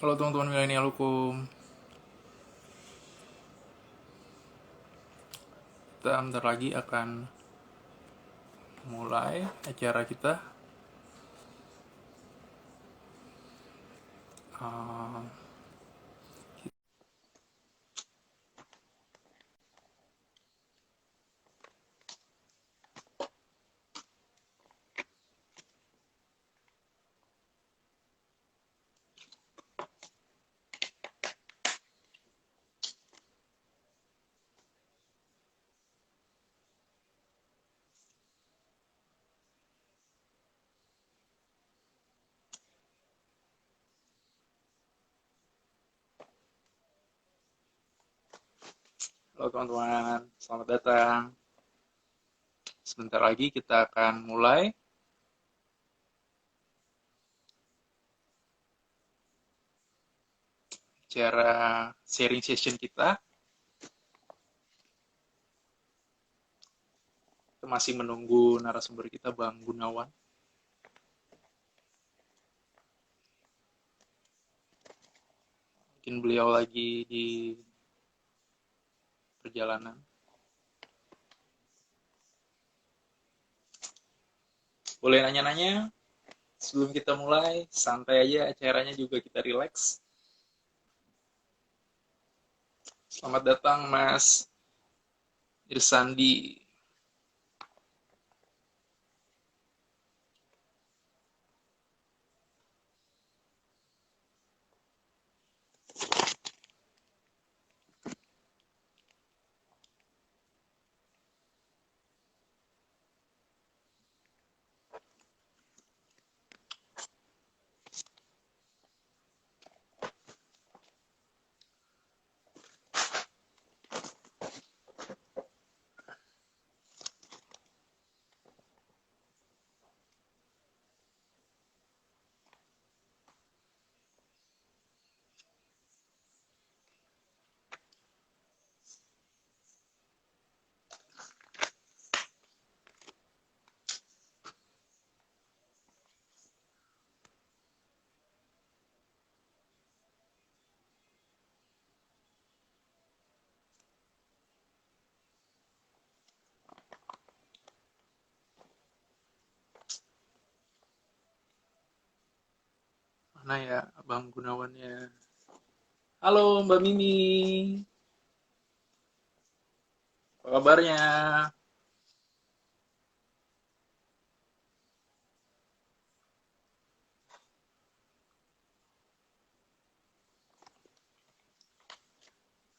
Halo teman-teman milenial hukum. Kita bentar lagi akan mulai acara kita. Uh, Halo teman-teman, selamat datang. Sebentar lagi kita akan mulai acara sharing session kita. Kita masih menunggu narasumber kita, Bang Gunawan. Mungkin beliau lagi di perjalanan. Boleh nanya-nanya sebelum kita mulai, santai aja acaranya, juga kita relax. Selamat datang Mas Irsandi. Mana ya Bang Gunawannya? Halo Mbak Mimi, apa kabarnya?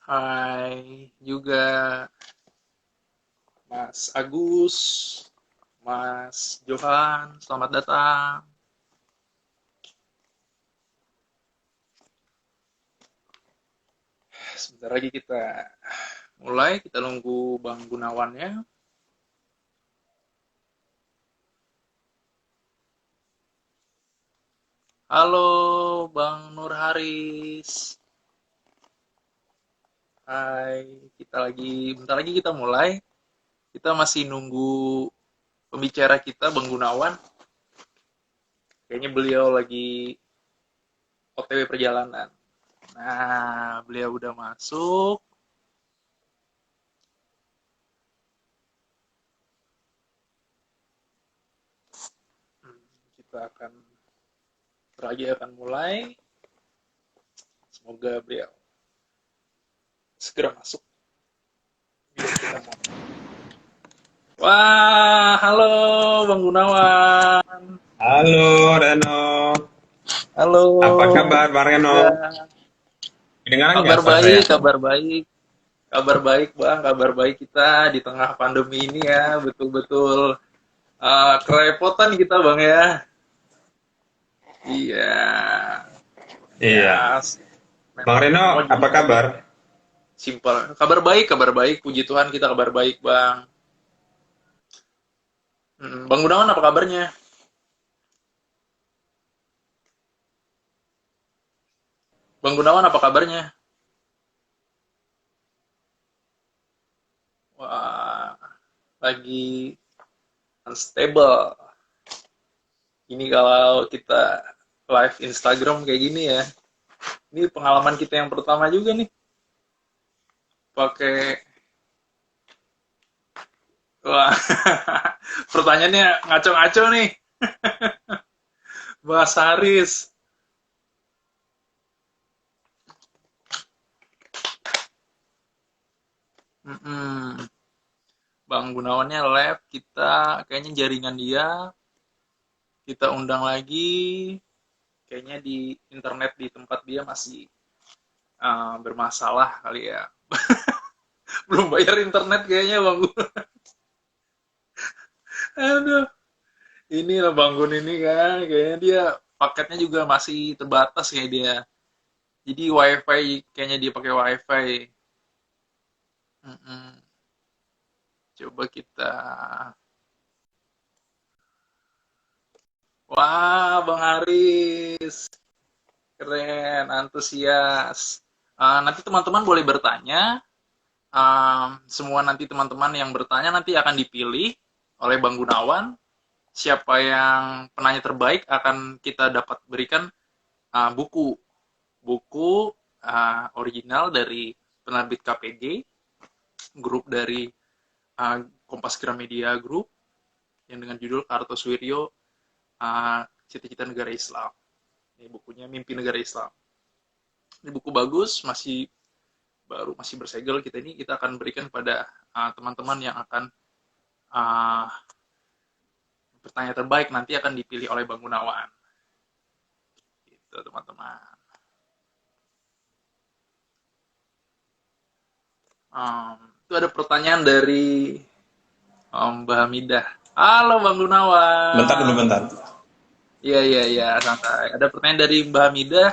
Hai juga Mas Agus, Mas Johan, selamat datang. Sebentar lagi kita mulai, kita nunggu Bang Gunawannya. Halo Bang Nur Haris. Hai, bentar lagi kita mulai. Kita masih nunggu pembicara kita, Bang Gunawan. Kayaknya beliau lagi OTW perjalanan. Nah, beliau udah masuk. Kita akan mulai. Semoga beliau segera masuk. Wah, halo Bang Gunawan. Halo Reno, Halo. apa kabar Bang Reno? Ya. Kedengaran Kabar nggak suara saya? baik, kabar baik. Kabar baik, Bang. Kabar baik kita di tengah pandemi ini ya. Betul-betul kerepotan kita, Bang ya. Iya. Iya. Ya, Bang memang Reno, semua apa jadi kabar? simpel. Kabar baik, kabar baik. Puji Tuhan kita kabar baik, Bang. Bang Gunawan apa kabarnya? Bang Gunawan apa kabarnya? Wah, lagi unstable. Ini kalau kita live Instagram kayak gini ya. Ini pengalaman kita yang pertama juga nih pakai. Wah, pertanyaannya ngaco-ngaco nih, Mas Haris. Mm-mm. Bang Gunawannya lab, kita kayaknya jaringan dia, kita undang lagi, kayaknya di internet di tempat dia masih bermasalah kali ya. Belum bayar internet kayaknya Bang Gun. Aduh, ini lah Bang Gun ini kan, kayaknya dia paketnya juga masih terbatas kayak dia. Jadi wifi, kayaknya dia pakai wifi. Mm-mm. Coba kita. Wah, Bang Haris. Keren, antusias. Nanti teman-teman boleh bertanya. Semua nanti teman-teman yang bertanya nanti akan dipilih oleh Bang Gunawan. Siapa yang penanya terbaik akan kita dapat berikan buku. Buku original dari penerbit KPG, grup dari Kompas Gramedia Group, yang dengan judul Kartosuwiryo, Cita-Cita Negara Islam. Ini bukunya Mimpi Negara Islam. Ini buku bagus, masih baru, masih bersegel. Kita akan berikan pada teman-teman yang akan bertanya terbaik, nanti akan dipilih oleh Bang Gunawan. Gitu, teman-teman. Itu ada pertanyaan dari Mbak Hamidah. Halo Bang Gunawan. Bentar dulu, bentar. Iya, santai. Ada pertanyaan dari Mbak Hamidah.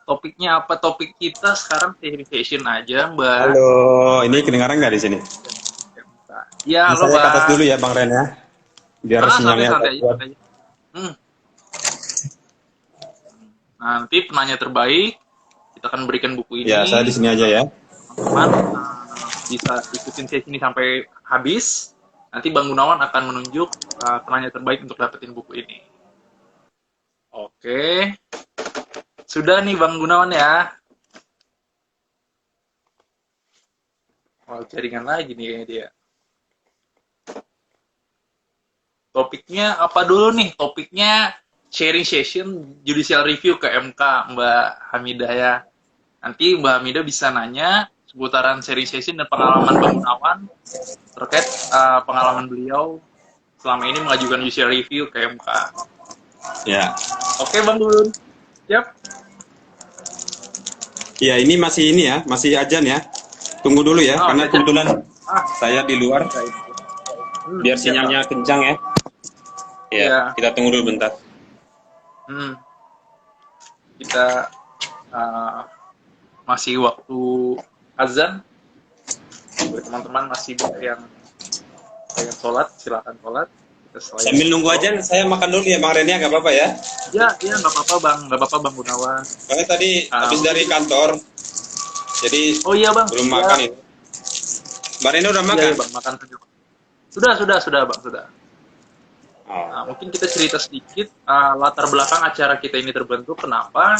Topiknya apa? Topik kita sekarang session aja, Mbak. Halo, ini kedengaran nggak di sini? Ya, halo, Saya ke atas Bang. dulu ya, Bang Ren ya. Biar sinyalnya santai kuat. aja. Nanti penanya terbaik, kita akan berikan buku ini. Ya, saya di sini aja ya. Teman-teman bisa ikutin sesi ini sampai habis. Nanti Bang Gunawan akan menunjuk penanya terbaik untuk dapetin buku ini. Oke. Sudah nih Bang Gunawan ya. Oh, jaringan lagi nih kayaknya dia. Topiknya apa dulu nih? Topiknya sharing session judicial review ke MK, Mbak Hamidah ya. Nanti Mbak Hamidah bisa nanya seputaran sharing session dan pengalaman Bang Gunawan terkait pengalaman beliau selama ini mengajukan judicial review ke MK. Ya. Oke Bang Gun. Siap. Ya, ini masih ajan ya. Tunggu dulu ya, karena kebetulan saya di luar. Biar sinyalnya kencang ya. Ya, kita tunggu dulu bentar. Kita masih waktu azan. Teman-teman masih banyak yang pengen sholat, silakan sholat. Sambil nunggu aja, saya makan dulu ya Bang Ren ya, nggak apa-apa ya? Ya, nggak apa-apa Bang Gunawan. Soalnya tadi habis dari kantor, jadi Bang. Belum makan ini. Mbak Ren udah makan? Iya, Bang, makan. Sudah Bang, sudah. Oh. Mungkin kita cerita sedikit latar belakang acara kita ini terbentuk. Kenapa?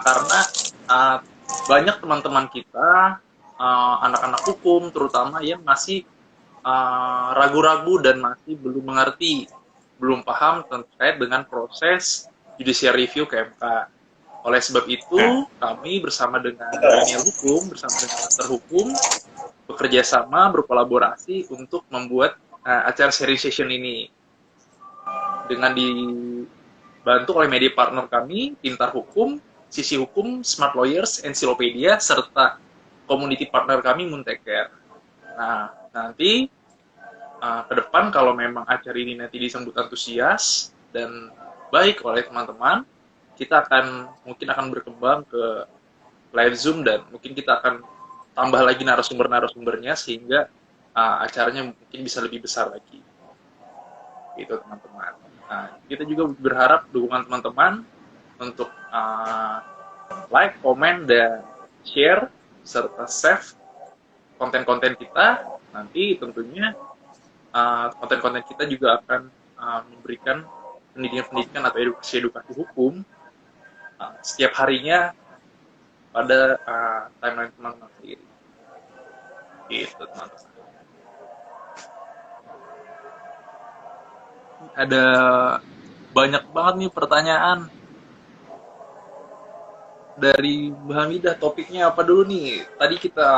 Karena banyak teman-teman kita, anak-anak hukum terutama yang masih ragu-ragu dan masih belum mengerti, belum paham terkait dengan proses judicial review ke MK. Oleh sebab itu, kami bersama dengan dunia hukum, bersama dengan dokter hukum, bekerja sama, berkolaborasi untuk membuat acara sharing session ini. Dengan dibantu oleh media partner kami, Pintar Hukum, Sisi Hukum, Smart Lawyers, Encyclopedia, serta community partner kami, Munteker. Nah, nanti ke depan kalau memang acara ini nanti disambut antusias dan baik oleh teman-teman, kita mungkin akan berkembang ke live Zoom dan mungkin kita akan tambah lagi narasumbernya sehingga acaranya mungkin bisa lebih besar lagi. Gitu teman-teman. Nah, kita juga berharap dukungan teman-teman untuk like, komen, dan share serta save konten-konten kita. Nanti tentunya konten-konten kita juga akan memberikan pendidikan atau edukasi hukum setiap harinya pada timeline teman-teman sendiri. Gitu teman-teman. Ada banyak banget nih pertanyaan dari Mbak Hamidah. Topiknya apa dulu nih? Tadi kita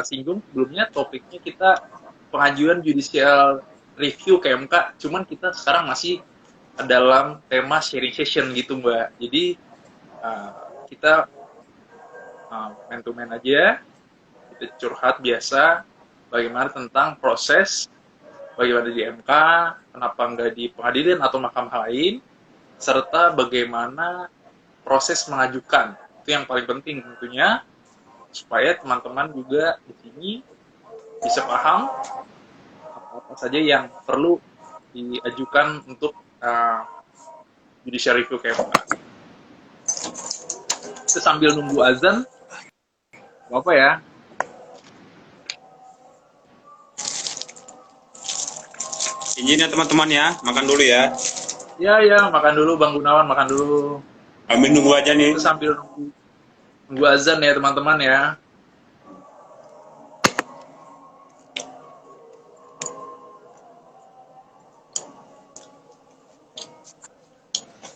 singgung sebelumnya, topiknya kita pengajuan judicial review ke MK, cuman kita sekarang masih dalam tema sharing session gitu Mbak. Jadi kita man to man aja, kita curhat biasa bagaimana tentang proses, bagaimana di MK, kenapa nggak di pengadilan atau mahkamah lain, serta bagaimana proses mengajukan. Itu yang paling penting tentunya, supaya teman-teman juga di sini bisa paham apa saja yang perlu diajukan untuk judicial review ke MK. Kita sambil nunggu azan, apa ya? Izin ya teman-teman ya, makan dulu ya. Ya, makan dulu Bang Gunawan, makan dulu. Kami nunggu aja nih. Kita sambil nunggu azan ya teman-teman ya.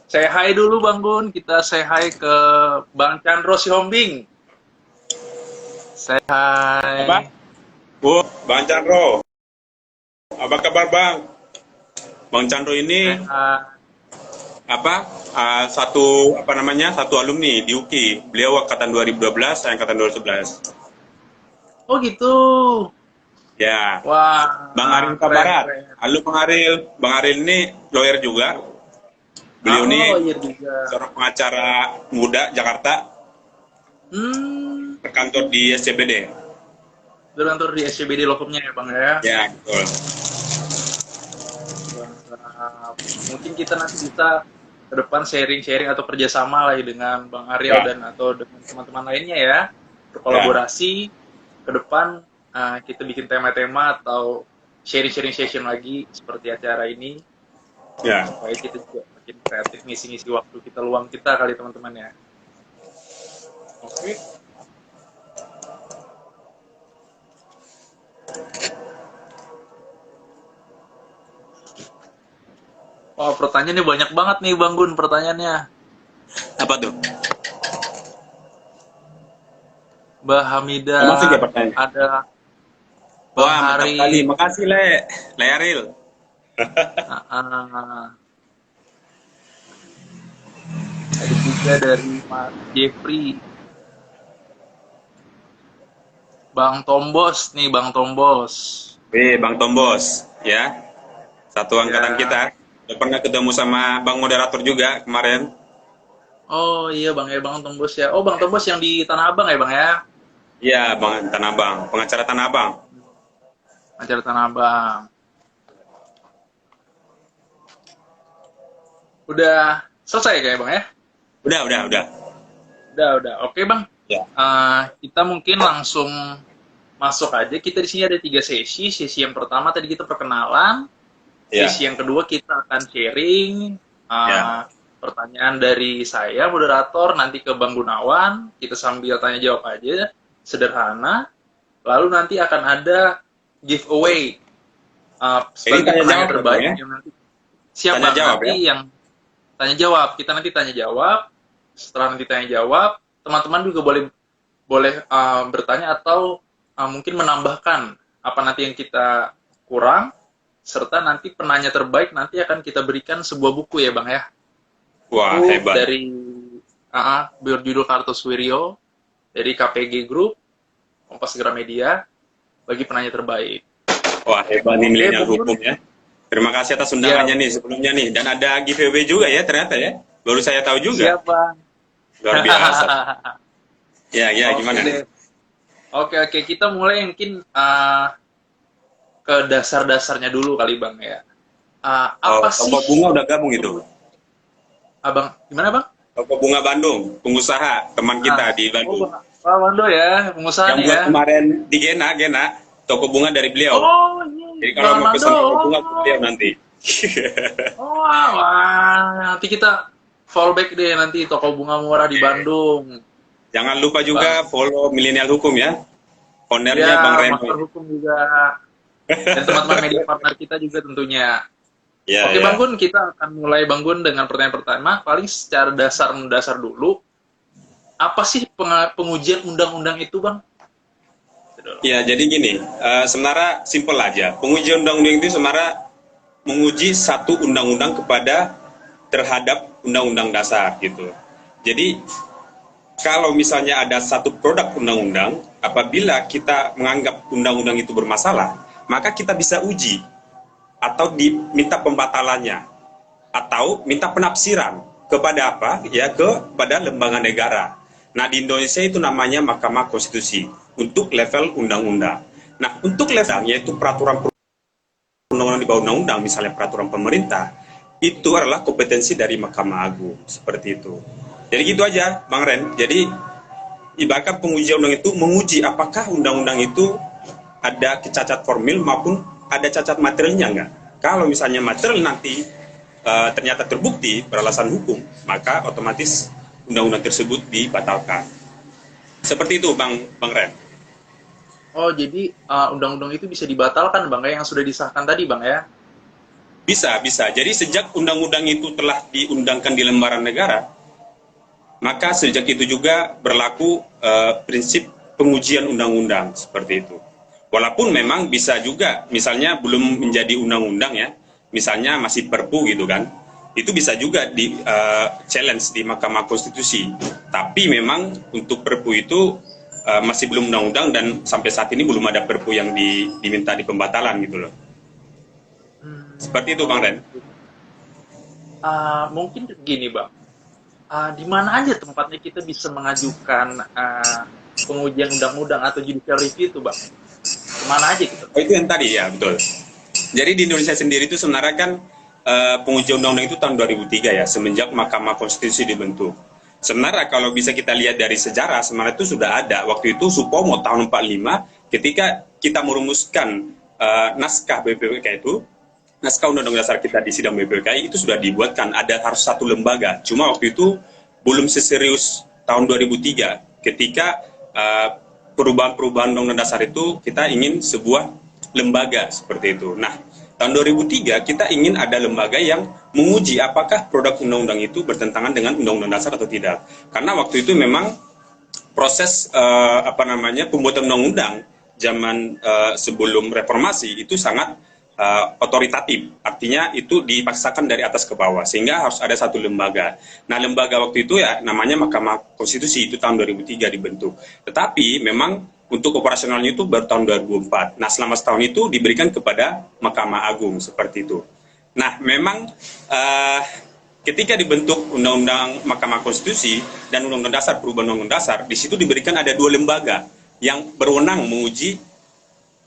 Say hi dulu Bang Gun, kita say hi ke Bang Chandro Sihombing. Say hi. Apa? Bang Chandro. Apa kabar Bang? Bang Chandro ini satu alumni di UKI. Beliau angkatan 2012, saya angkatan 2011. Oh gitu. Ya. Wah. Bang Aril Kabarat. Halo Bang Aril. Bang Aril ini lawyer juga. Beliau ini seorang pengacara muda Jakarta. Berkantor di SCBD. Berkantor di SCBD lokumnya ya Bang ya? Ya, betul. Mungkin kita nanti bisa ke depan sharing-sharing atau kerjasama lah dengan Bang Aryo dan atau dengan teman-teman lainnya ya, berkolaborasi ke depan. Kita bikin tema-tema atau sharing-sharing session lagi seperti acara ini ya, supaya kita juga makin kreatif ngisi-ngisi waktu kita luang kita kali teman-teman ya. Oke. Wah, pertanyaannya banyak banget nih Bang Gun, pertanyaannya. Apa tuh? Mbak Hamidah, ada Bang Hari. Makasih Le Aril. Ada juga dari Mas Jeffrey. Bang Tombos nih, Bang Tombos. Bang Tombos, ya. Satu angkatan kita. Udah pernah ketemu sama Bang Moderator juga kemarin. Oh iya Bang ya, Bang Tombos ya. Oh Bang Tombos yang di Tanah Abang ya Bang ya? Iya Bang Tanah Abang, pengacara Tanah Abang. Pengacara Tanah Abang. Udah selesai kayak Bang ya? Udah. Oke Bang. Ya. Kita mungkin langsung masuk aja. Kita di sini ada 3 sesi. Sesi yang pertama tadi kita perkenalan. Sesi yang kedua kita akan sharing pertanyaan dari saya, moderator, nanti ke Bang Gunawan. Kita sambil tanya jawab aja, sederhana. Lalu nanti akan ada giveaway sebagai penanya terbaik yang nanti siapa nanti yang tanya jawab. Kita nanti tanya jawab. Setelah nanti tanya jawab, teman-teman juga boleh bertanya atau mungkin menambahkan apa nanti yang kita kurang. Serta nanti penanya terbaik nanti akan kita berikan sebuah buku ya Bang ya. Wah, hebat. Dari berjudul Kartosuwiryo dari KPG Group, Kompas Gramedia, bagi penanya terbaik. Wah, hebat nih milenial hukum ya. Terima kasih atas undangannya nih sebelumnya nih. Dan ada giveaway juga ya ternyata ya. Baru saya tahu juga. Siapa? Luar biasa. Ya, gimana? Oke, kita mulai mungkin ke dasar-dasarnya dulu kali Bang ya. Apa sih? Toko Bunga udah gabung itu. Abang, gimana Bang? Toko Bunga Bandung, pengusaha teman kita di Bandung. Pak Wando ya, pengusaha yang buat kemarin di Gena, toko bunga dari beliau. Oh iya. Jadi kalau mau pesan toko bunga ke beliau nanti. Wah, nanti kita fallback deh nanti toko bunga murah di Bandung. Jangan lupa juga follow Milenial Hukum ya. Foundernya Bang Reno. Master Hukum juga. Dan teman-teman media partner kita juga tentunya. Ya, Oke, Bang Gun, kita akan mulai Bang Gun dengan pertanyaan pertama. Paling secara dasar dulu. Apa sih pengujian undang-undang itu, Bang? Ya, jadi gini, sebenarnya simpel aja. Pengujian undang-undang itu sebenarnya menguji satu undang-undang terhadap undang-undang dasar gitu. Jadi kalau misalnya ada satu produk undang-undang, apabila kita menganggap undang-undang itu bermasalah, maka kita bisa uji atau diminta pembatalannya atau minta penafsiran kepada apa? Ya, kepada lembaga negara. Nah, di Indonesia itu namanya Mahkamah Konstitusi untuk level undang-undang. Nah, untuk level yaitu peraturan undang-undang di bawah undang-undang, misalnya peraturan pemerintah, itu adalah kompetensi dari Mahkamah Agung, seperti itu. Jadi gitu aja, Bang Ren. Jadi ibaratkan pengujian undang itu menguji apakah undang-undang itu ada kecacat formil maupun ada cacat materialnya enggak. Kalau misalnya material nanti ternyata terbukti beralasan hukum, maka otomatis undang-undang tersebut dibatalkan. Seperti itu, Bang Ren. Oh, jadi undang-undang itu bisa dibatalkan, Bang, yang sudah disahkan tadi, Bang, ya? Bisa. Jadi sejak undang-undang itu telah diundangkan di lembaran negara, maka sejak itu juga berlaku prinsip pengujian undang-undang, seperti itu. Walaupun memang bisa juga, misalnya belum menjadi undang-undang ya, misalnya masih perpu gitu kan, itu bisa juga di challenge di Mahkamah Konstitusi. Tapi memang untuk perpu itu masih belum undang-undang dan sampai saat ini belum ada perpu yang diminta di pembatalan gitu loh. Seperti itu, Bang Ren. Mungkin gini, Bang. Di mana aja tempatnya kita bisa mengajukan pengujian undang-undang atau judicial review itu, Bang? Kemana aja gitu? Oh, itu yang tadi ya, betul. Jadi di Indonesia sendiri itu sebenarnya kan pengujian undang-undang itu tahun 2003 ya, semenjak Mahkamah Konstitusi dibentuk. Sebenarnya kalau bisa kita lihat dari sejarah, sebenarnya itu sudah ada. Waktu itu Supomo tahun 45, ketika kita merumuskan naskah BPUK itu, naskah Undang-Undang Dasar kita di sidang BPUK itu sudah dibuatkan, ada harus satu lembaga. Cuma waktu itu belum seserius tahun 2003, ketika perubahan-perubahan Undang-Undang Dasar itu kita ingin sebuah lembaga seperti itu. Nah, tahun 2003 kita ingin ada lembaga yang menguji apakah produk undang-undang itu bertentangan dengan Undang-Undang Dasar atau tidak. Karena waktu itu memang proses pembuatan undang-undang zaman sebelum reformasi itu sangat otoritatif, artinya itu dipaksakan dari atas ke bawah, sehingga harus ada satu lembaga. Nah, lembaga waktu itu ya namanya Mahkamah Konstitusi, itu tahun 2003 dibentuk. Tetapi memang untuk operasionalnya itu baru tahun 2004. Nah, selama setahun itu diberikan kepada Mahkamah Agung, seperti itu. Nah, memang ketika dibentuk Undang-Undang Mahkamah Konstitusi dan Undang-Undang Dasar, perubahan Undang-Undang Dasar, di situ diberikan ada dua lembaga yang berwenang menguji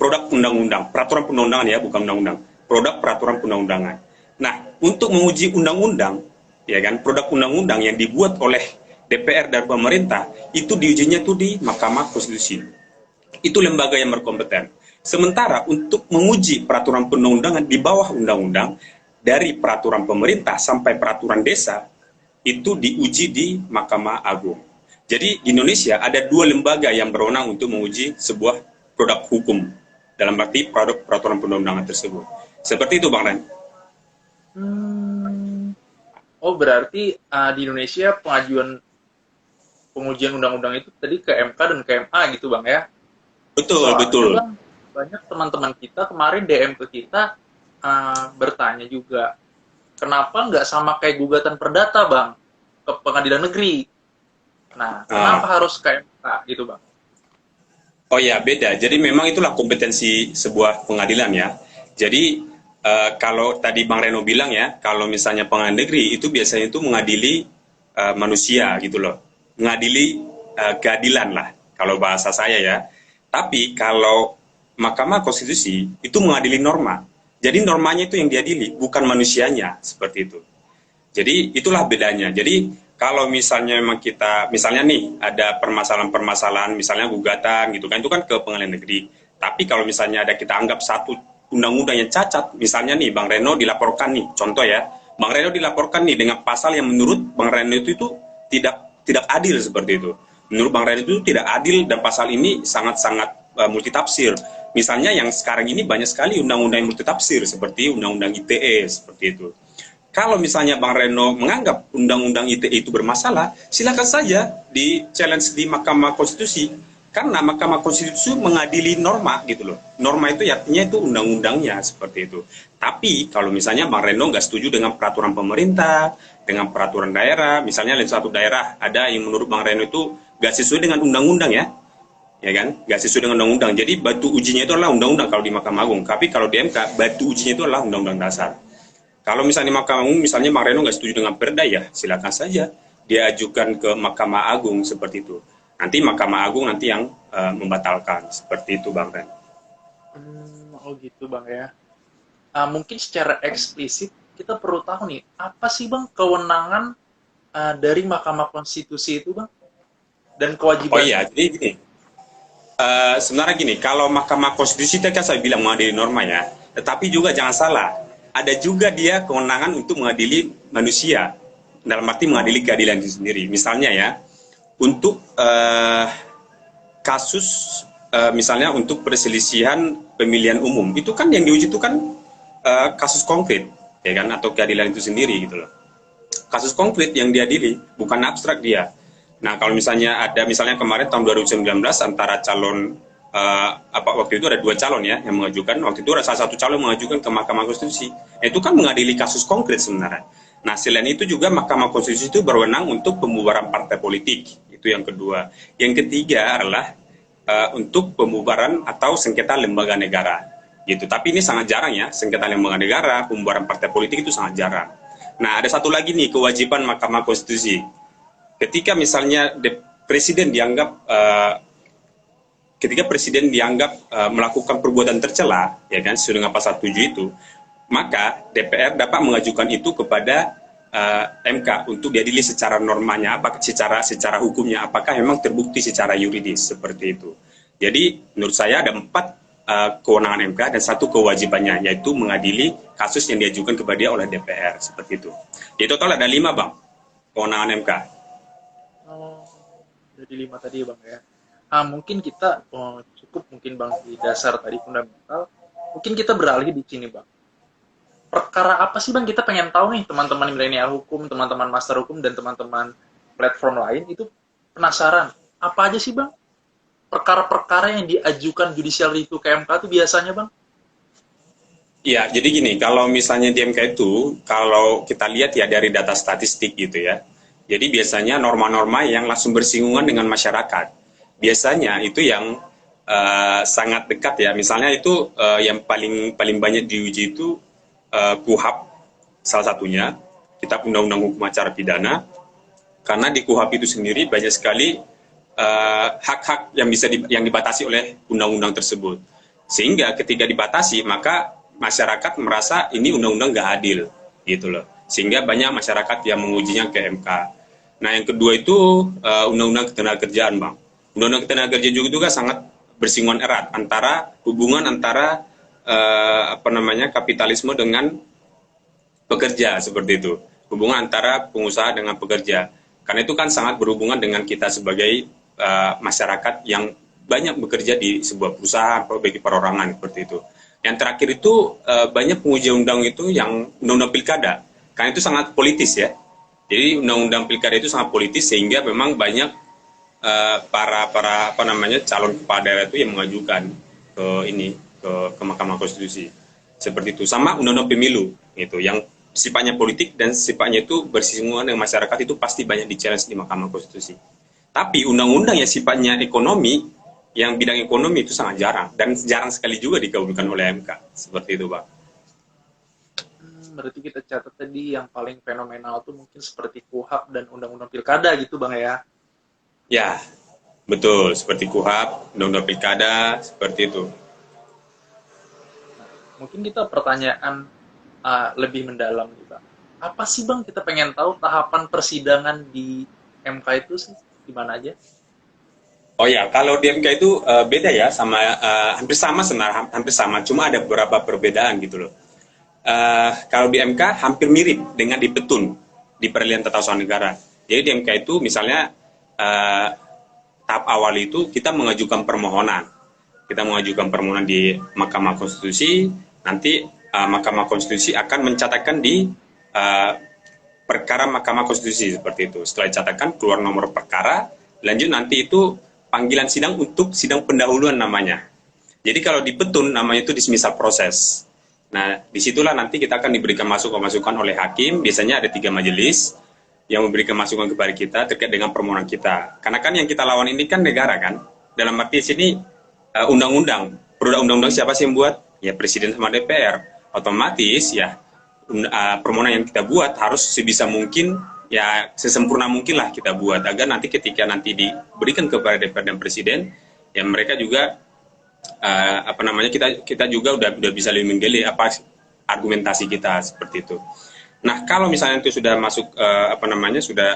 produk undang-undang, peraturan perundang-undangan ya, bukan undang-undang, produk peraturan perundang-undangan. Nah, untuk menguji undang-undang, ya kan, produk undang-undang yang dibuat oleh DPR dan pemerintah, itu diujinya itu di Mahkamah Konstitusi. Itu lembaga yang berkompeten. Sementara untuk menguji peraturan perundang-undangan di bawah undang-undang, dari peraturan pemerintah sampai peraturan desa, itu diuji di Mahkamah Agung. Jadi di Indonesia ada dua lembaga yang berwenang untuk menguji sebuah produk hukum, dalam arti produk peraturan perundang-undangan tersebut. Seperti itu, Bang Ren. Oh, berarti di Indonesia pengujian undang-undang itu tadi ke MK dan ke MA gitu, Bang, ya? Betul, Soalnya, betul. Bang, banyak teman-teman kita kemarin DM ke kita bertanya juga, kenapa nggak sama kayak gugatan perdata, Bang, ke pengadilan negeri? Nah, kenapa harus ke MK gitu, Bang? Oh ya, beda. Jadi memang itulah kompetensi sebuah pengadilan ya. Jadi kalau tadi Bang Reno bilang ya, kalau misalnya pengadilan negeri itu biasanya itu mengadili manusia gitu loh. Mengadili keadilan lah, kalau bahasa saya ya. Tapi kalau Mahkamah Konstitusi itu mengadili norma. Jadi normanya itu yang diadili, bukan manusianya, seperti itu. Jadi itulah bedanya. Jadi kalau misalnya memang kita, misalnya nih ada permasalahan-permasalahan, misalnya gugatan gitu kan, itu kan ke pengadilan negeri. Tapi kalau misalnya ada kita anggap satu undang-undang yang cacat, misalnya nih Bang Reno dilaporkan nih, contoh ya, Bang Reno dilaporkan nih dengan pasal yang menurut Bang Reno itu tidak adil seperti itu. menurut Bang Ren itu tidak adil dan pasal ini sangat-sangat multitafsir. Misalnya yang sekarang ini banyak sekali undang-undang yang multitafsir seperti undang-undang ITE seperti itu. Kalau misalnya Bang Reno menganggap undang-undang ITE itu bermasalah, silakan saja di challenge di Mahkamah Konstitusi. Karena Mahkamah Konstitusi mengadili norma gitu loh. Norma itu artinya itu undang-undangnya seperti itu. Tapi kalau misalnya Bang Reno nggak setuju dengan peraturan pemerintah, dengan peraturan daerah, misalnya di suatu daerah ada yang menurut Bang Reno itu nggak sesuai dengan undang-undang ya kan? Nggak sesuai dengan undang-undang. Jadi batu ujinya itu adalah undang-undang kalau di Mahkamah Agung. Tapi kalau di MK, batu ujinya itu adalah undang-undang dasar. Kalau misalnya Mahkamah Agung, misalnya Bang Reno nggak setuju dengan perda, ya silakan saja dia ajukan ke Mahkamah Agung seperti itu. Nanti Mahkamah Agung nanti yang membatalkan seperti itu, Bang Ren. Oh gitu Bang ya. Mungkin secara eksplisit kita perlu tahu nih, apa sih Bang kewenangan dari Mahkamah Konstitusi itu Bang? Dan kewajiban. Oh iya, jadi gini. Sebenarnya gini, kalau Mahkamah Konstitusi itu kan saya bilang mengadili norma ya, tetapi juga jangan salah. Ada juga dia kewenangan untuk mengadili manusia, dalam arti mengadili keadilan itu sendiri. Misalnya ya, untuk kasus misalnya untuk perselisihan pemilihan umum, itu kan yang diuji itu kan kasus konkret, ya kan, atau keadilan itu sendiri gitu loh. Kasus konkret yang diadili, bukan abstrak dia. Nah kalau misalnya ada, misalnya kemarin tahun 2019 antara calon waktu itu ada 2 calon ya yang mengajukan, waktu itu ada salah satu calon mengajukan ke Mahkamah Konstitusi. Itu kan mengadili kasus konkret sebenarnya. Nah selain itu juga Mahkamah Konstitusi itu berwenang untuk pembubaran partai politik, itu yang kedua. Yang ketiga adalah untuk pembubaran atau sengketa lembaga negara gitu. Tapi ini sangat jarang ya, sengketa lembaga negara, pembubaran partai politik itu sangat jarang. Nah ada satu lagi nih kewajiban Mahkamah Konstitusi. Ketika misalnya presiden dianggap melakukan perbuatan tercela, ya kan, sesuai dengan pasal 7 itu, maka DPR dapat mengajukan itu kepada MK untuk diadili secara normanya, secara hukumnya, apakah memang terbukti secara yuridis seperti itu. Jadi menurut saya ada 4 kewenangan MK dan 1 kewajibannya, yaitu mengadili kasus yang diajukan kepada dia oleh DPR seperti itu. Jadi total ada 5 Bang kewenangan MK. Oh, jadi 5 tadi Bang ya. Mungkin kita cukup mungkin Bang di dasar tadi fundamental. Mungkin kita beralih di sini Bang. Perkara apa sih Bang, kita pengen tahu nih, teman-teman milenial hukum, teman-teman master hukum, dan teman-teman platform lain itu penasaran. Apa aja sih Bang perkara-perkara yang diajukan judicial review ke MK itu biasanya Bang? Ya, jadi gini, kalau misalnya di MK itu, kalau kita lihat ya dari data statistik gitu ya, jadi biasanya norma-norma yang langsung bersinggungan dengan masyarakat. Biasanya itu yang sangat dekat ya, misalnya itu yang paling banyak diuji itu KUHAP salah satunya, Kitab Undang-Undang Hukum Acara Pidana, karena di KUHAP itu sendiri banyak sekali hak-hak yang yang dibatasi oleh undang-undang tersebut, sehingga ketika dibatasi maka masyarakat merasa ini undang-undang nggak adil gitu loh, sehingga banyak masyarakat yang mengujinya ke MK. Nah yang kedua itu undang-undang ketenagakerjaan Bang. Undang-undang ketenagakerjaan juga sangat bersinggungan erat antara hubungan antara kapitalisme dengan pekerja seperti itu, hubungan antara pengusaha dengan pekerja, karena itu kan sangat berhubungan dengan kita sebagai masyarakat yang banyak bekerja di sebuah perusahaan bagi perorangan seperti itu. Yang terakhir itu banyak pengujian undang itu yang undang-undang pilkada, karena itu sangat politis ya. Jadi undang-undang pilkada itu sangat politis, sehingga memang banyak para calon kepala daerah itu yang mengajukan ke Mahkamah Konstitusi seperti itu. Sama undang-undang pemilu itu yang sifatnya politik dan sifatnya itu bersinggungan dengan masyarakat, itu pasti banyak di-challenge di Mahkamah Konstitusi. Tapi undang-undang yang sifatnya ekonomi, yang bidang ekonomi itu sangat jarang, dan jarang sekali juga dikabulkan oleh MK seperti itu Pak. Berarti kita catat tadi yang paling fenomenal tuh mungkin seperti KUHAP dan undang-undang pilkada gitu Bang ya. Ya, betul, seperti KUHAP, undang-undang pilkada, seperti itu. Mungkin kita pertanyaan lebih mendalam nih Bang. Apa sih Bang, kita pengen tahu tahapan persidangan di MK itu sih gimana aja? Oh ya, kalau di MK itu beda ya, sama hampir sama sebenarnya, hampir sama, cuma ada beberapa perbedaan gitu loh. Kalau di MK hampir mirip dengan di Petun, di Peradilan Tata Usaha Negara. Jadi di MK itu misalnya tahap awal itu kita mengajukan permohonan. Kita mengajukan permohonan di Mahkamah Konstitusi, nanti Mahkamah Konstitusi akan mencatatkan di perkara Mahkamah Konstitusi seperti itu. Setelah dicatatkan, keluar nomor perkara, lanjut nanti itu panggilan sidang untuk sidang pendahuluan namanya. Jadi kalau di petun namanya itu dismisal proses. Nah, disitulah nanti kita akan diberikan masukan-masukan oleh hakim, biasanya ada 3 majelis yang memberikan masukan kepada kita terkait dengan permohonan kita. Karena kan yang kita lawan ini kan negara kan, dalam arti sini undang-undang, produk undang-undang siapa sih yang buat? Ya Presiden sama DPR. Otomatis ya permohonan yang kita buat harus sebisa mungkin, ya sesempurna mungkin lah kita buat, agar nanti ketika nanti diberikan kepada DPR dan Presiden, ya mereka juga kita juga udah bisa lebih menggali apa argumentasi kita seperti itu. Nah, kalau misalnya itu sudah masuk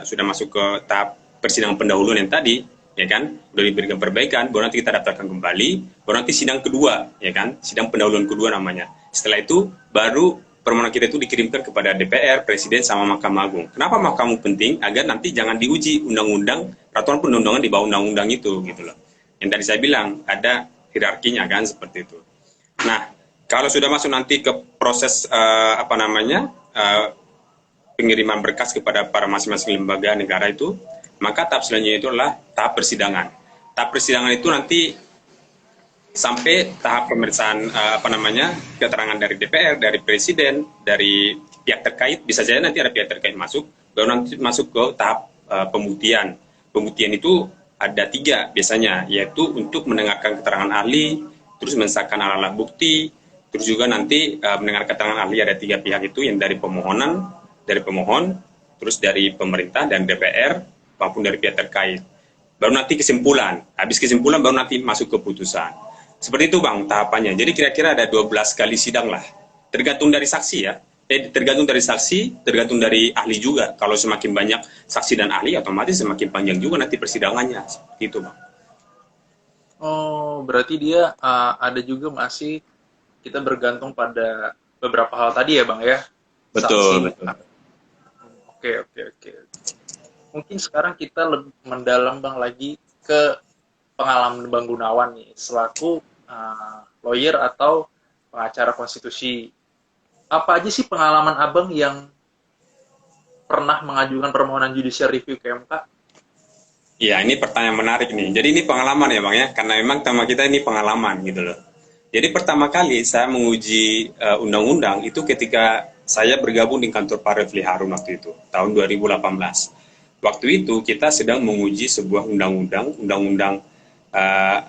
sudah masuk ke tahap persidangan pendahuluan yang tadi, ya kan, udah diberikan perbaikan, baru nanti kita daftarkan kembali, baru nanti sidang kedua, ya kan, sidang pendahuluan kedua namanya. Setelah itu baru permohonan kita itu dikirimkan kepada DPR, Presiden, sama Mahkamah Agung. Kenapa Mahkamah penting? Agar nanti jangan diuji undang-undang, peraturan perundang-undangan di bawah undang-undang itu, gitu loh. Yang tadi saya bilang, ada hierarkinya kan, seperti itu. Nah, kalau sudah masuk nanti ke proses pengiriman berkas kepada para masing-masing lembaga negara itu, maka tahap selanjutnya itu adalah tahap persidangan. Tahap persidangan itu nanti sampai tahap pemeriksaan keterangan dari DPR, dari Presiden, dari pihak terkait, bisa saja nanti ada pihak terkait masuk, baru nanti masuk ke tahap pembuktian. Pembuktian itu ada 3 biasanya, yaitu untuk mendengarkan keterangan ahli, terus mensahkan alat bukti, terus juga nanti mendengar keterangan ahli ada 3 pihak itu, yang dari pemohon, terus dari pemerintah dan DPR, maupun dari pihak terkait. Baru nanti kesimpulan, habis kesimpulan baru nanti masuk ke putusan. Seperti itu Bang tahapannya. Jadi kira-kira ada 12 kali sidang lah. Tergantung dari saksi ya. Tergantung dari saksi, tergantung dari ahli juga. Kalau semakin banyak saksi dan ahli, otomatis semakin panjang juga nanti persidangannya. Seperti itu Bang. Oh, berarti dia ada juga masih kita bergantung pada beberapa hal tadi ya Bang ya? Betul, saksi. Betul. Oke. Mungkin sekarang kita lebih mendalam Bang lagi ke pengalaman Bang Gunawan nih, selaku lawyer atau pengacara konstitusi. Apa aja sih pengalaman Abang yang pernah mengajukan permohonan judicial review ke MK? Iya, ini pertanyaan menarik nih. Jadi ini pengalaman ya Bang ya, karena memang tema kita ini pengalaman gitu loh. Jadi pertama kali saya menguji undang-undang itu ketika saya bergabung di kantor Pak Refli Harun waktu itu, tahun 2018. Waktu itu kita sedang menguji sebuah undang-undang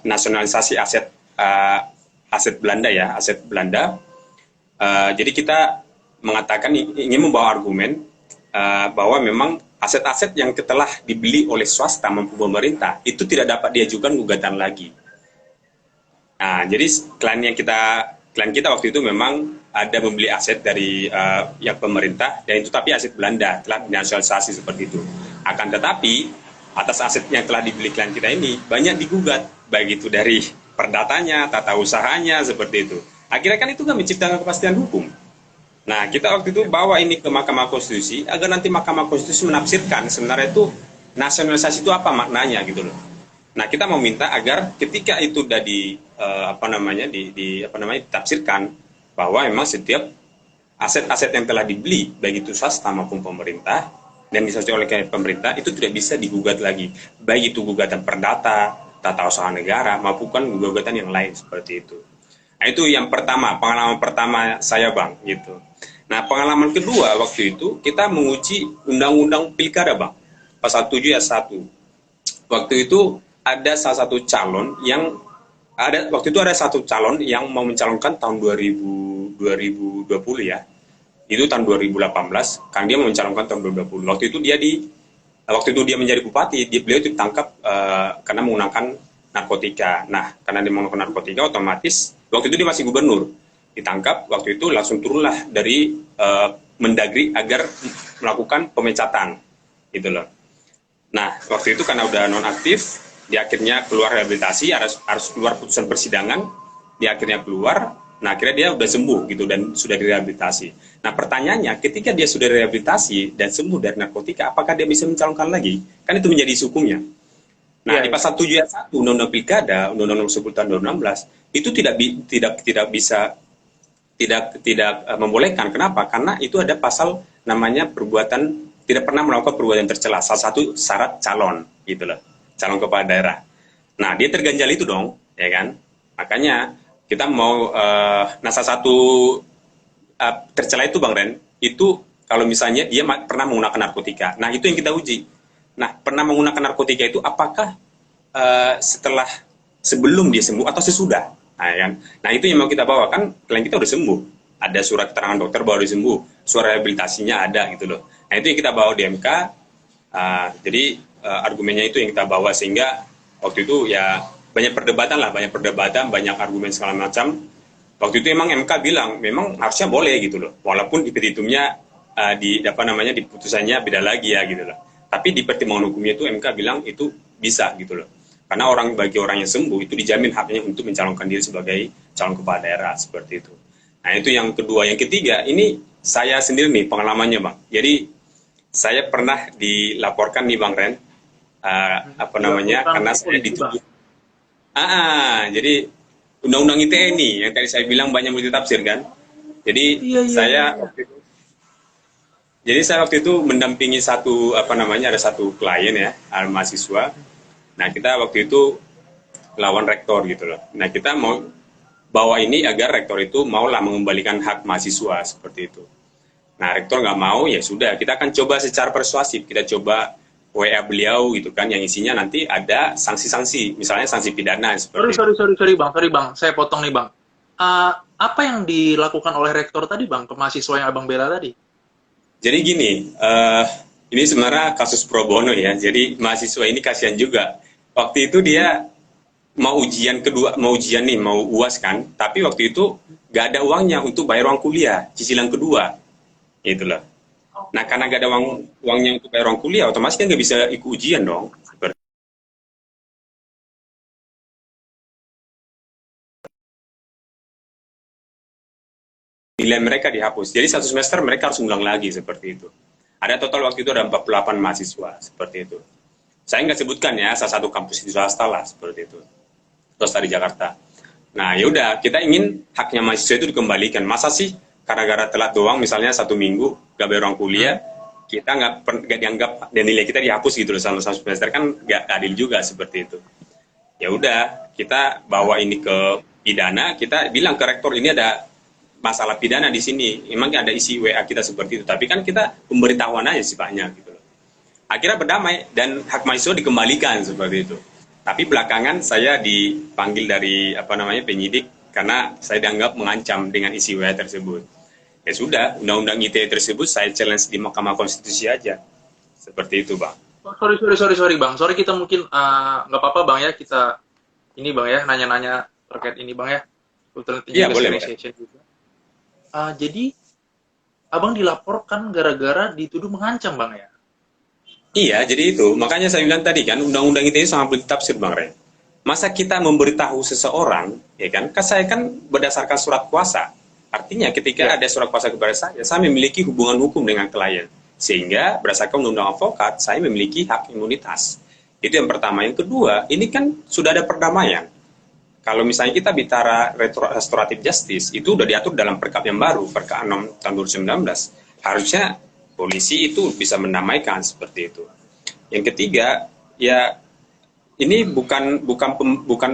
nasionalisasi aset Belanda ya, aset Belanda. Jadi kita mengatakan ingin membawa argumen bahwa memang aset-aset yang telah dibeli oleh swasta maupun pemerintah itu tidak dapat diajukan gugatan lagi. Nah, jadi klien kita waktu itu memang ada membeli aset dari yang pemerintah, dan itu tapi aset Belanda telah dinasionalisasi seperti itu. Akan tetapi atas aset yang telah dibeli klien kita ini banyak digugat, baik itu dari perdatanya, tata usahanya, seperti itu. Akhirnya kan itu nggak menciptakan kepastian hukum. Nah, kita waktu itu bawa ini ke Mahkamah Konstitusi agar nanti Mahkamah Konstitusi menafsirkan sebenarnya itu nasionalisasi itu apa maknanya gitu loh. Nah, kita mau minta agar ketika itu sudah ditafsirkan bahwa memang setiap aset-aset yang telah dibeli baik itu swasta maupun pemerintah dan disaji oleh pemerintah itu tidak bisa digugat lagi, baik itu gugatan perdata, tata usaha negara maupun gugatan yang lain seperti itu. Nah, itu yang pertama, pengalaman pertama saya Bang gitu. Nah, pengalaman kedua waktu itu kita menguji undang-undang pilkada Bang, pasal 7 ayat 1. Waktu itu ada salah satu calon yang waktu itu ada satu calon yang mau mencalonkan tahun 2020 ya. Itu tahun 2018, kan dia mau mencalonkan tahun 2020. Waktu itu dia menjadi bupati, beliau ditangkap karena menggunakan narkotika. Nah, karena dia menggunakan narkotika, otomatis waktu itu dia masih gubernur. Ditangkap, waktu itu langsung turunlah dari Mendagri agar melakukan pemecatan. Gitu loh. Nah, waktu itu karena udah nonaktif, dia akhirnya keluar rehabilitasi, harus keluar putusan persidangan, dia akhirnya keluar. Nah, akhirnya dia udah sembuh gitu dan sudah direhabilitasi. Nah, pertanyaannya, ketika dia sudah direhabilitasi dan sembuh dari narkotika, apakah dia bisa mencalonkan lagi? Kan itu menjadi isu hukumnya. Nah, Iya, di iya. pasal 7 ayat 1 Undang-Undang Pilkada, Undang-Undang Nomor 10 Tahun 2016 itu tidak bisa membolehkan. Kenapa? Karena itu ada pasal namanya perbuatan tidak pernah melakukan perbuatan tercela. Salah satu syarat calon, gitu loh, calon kepala daerah. Nah, dia terganjal itu dong, ya kan? Makanya kita mau, nah salah satu tercela itu Bang Ren, itu kalau misalnya dia pernah menggunakan narkotika. Nah, itu yang kita uji. Nah, pernah menggunakan narkotika itu apakah setelah sebelum dia sembuh atau sesudah. Nah, kan? Nah, itu yang mau kita bawa kan klien kita udah sembuh. Ada surat keterangan dokter bahwa dia sembuh, surat rehabilitasinya ada gitu loh. Nah, itu yang kita bawa di MK. Jadi argumennya itu yang kita bawa sehingga waktu itu ya banyak perdebatan lah, banyak perdebatan, banyak argumen segala macam. Waktu itu emang MK bilang memang harusnya boleh gitu loh, walaupun di petitumnya di apa namanya di putusannya beda lagi ya gitu loh. Tapi di pertimbangan hukumnya itu MK bilang itu bisa gitu loh. Karena bagi orang yang sembuh itu dijamin haknya untuk mencalonkan diri sebagai calon kepala daerah seperti itu. Nah, itu yang kedua. Yang ketiga, ini saya sendiri nih pengalamannya, Bang. Jadi saya pernah dilaporkan nih Bang Ren, apa namanya, Dilaporkan karena ke saya polisi, Bang. dituduh. Jadi Undang-Undang ITE ini yang tadi saya bilang banyak multitafsir kan. Jadi Iya, iya, iya, saya iya. waktu itu mendampingi satu apa namanya ada satu klien ya, mahasiswa. Nah, kita waktu itu lawan rektor gitu loh. Nah, kita mau bawa ini agar rektor itu maulah mengembalikan hak mahasiswa seperti itu. Nah, rektor nggak mau, ya sudah. Kita akan coba secara persuasif. Kita coba WA beliau gitu kan, yang isinya nanti ada sanksi-sanksi, misalnya sanksi pidana Sorry, seperti itu. sorry, sorry, sorry, Bang. Sorry, Bang. Saya potong nih, Bang. Apa yang dilakukan oleh rektor tadi, Bang, ke mahasiswa yang Abang bela tadi? Jadi gini, ini sebenarnya kasus pro bono ya. Jadi mahasiswa ini kasihan juga. Waktu itu dia mau ujian kedua, mau ujian nih, mau UAS kan. Tapi waktu itu nggak ada uangnya untuk bayar uang kuliah, cicilan kedua, gitu loh. Nah, karena nggak ada uangnya untuk bayar uang kuliah, otomatis kan nggak bisa ikut ujian dong. Nilai mereka dihapus. Jadi satu semester mereka harus ulang lagi seperti itu. Ada total waktu itu ada 48 mahasiswa seperti itu. Saya nggak sebutkan ya, salah satu kampus di swasta lah seperti itu. Swasta di Jakarta. Nah, yaudah, kita ingin haknya mahasiswa itu dikembalikan. Masa sih gara-gara telat doang, misalnya 1 minggu gak bayar uang kuliah, kita nggak dianggap dan nilai kita dihapus gitu loh selama satu semester, kan nggak adil juga seperti itu. Ya udah, kita bawa ini ke pidana, kita bilang ke rektor ini ada masalah pidana di sini. Emang ada isi WA kita seperti itu, tapi kan kita pemberitahuan aja sifatnya gitu loh. Akhirnya berdamai dan hak mahasiswa dikembalikan seperti itu. Tapi belakangan saya dipanggil dari apa namanya penyidik karena saya dianggap mengancam dengan isi WA tersebut. Ya sudah, undang-undang ITE tersebut saya challenge di Mahkamah Konstitusi aja. Seperti itu, Bang. Oh, sorry, sorry, sorry, sorry, Bang. Sorry, kita mungkin nggak apa-apa, Bang ya. Kita ini, Bang ya, nanya-nanya terkait ini, Bang ya. Kebetulan ini Iya, juga boleh, sharing boleh. session juga. Jadi, Abang dilaporkan gara-gara dituduh mengancam, Bang ya? Iya, jadi itu. Makanya saya bilang tadi kan, undang-undang ITE sangat multitafsir, Bang Ren. Masa kita memberitahu seseorang, ya kan saya kan berdasarkan surat kuasa. Artinya ketika Ya. ada surat kuasa kepada saya memiliki hubungan hukum dengan klien. Sehingga berdasarkan undang-undang advokat, saya memiliki hak imunitas. Itu yang pertama. Yang kedua, ini kan sudah ada perdamaian. Kalau misalnya kita bicara restoratif justice, itu sudah diatur dalam perkap yang baru, perkap 6 tahun 2019. Harusnya polisi itu bisa mendamaikan seperti itu. Yang ketiga, ya ini bukan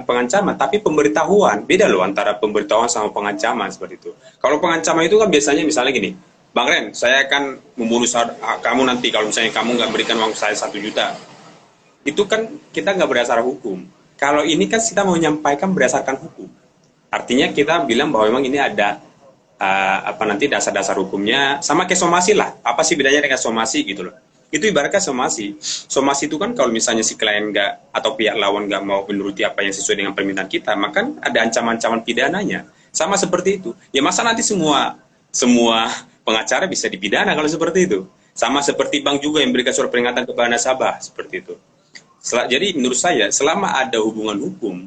pengancaman, tapi pemberitahuan. Beda loh antara pemberitahuan sama pengancaman seperti itu. Kalau pengancaman itu kan biasanya misalnya gini, Bang Ren, saya akan membunuh kamu nanti kalau misalnya kamu nggak berikan uang saya 1 juta. Itu kan kita nggak berdasar hukum. Kalau ini kan kita mau menyampaikan berdasarkan hukum. Artinya kita bilang bahwa memang ini ada apa nanti dasar-dasar hukumnya sama kayak somasi lah. Apa sih bedanya dengan somasi gitu loh? Itu ibaratnya somasi. Somasi itu kan kalau misalnya si klien nggak atau pihak lawan nggak mau menuruti apa yang sesuai dengan permintaan kita, maka ada ancaman-ancaman pidananya. Sama seperti itu. Ya masa nanti semua pengacara bisa dipidana kalau seperti itu. Sama seperti bank juga yang berikan surat peringatan kepada nasabah seperti itu. Jadi menurut saya selama ada hubungan hukum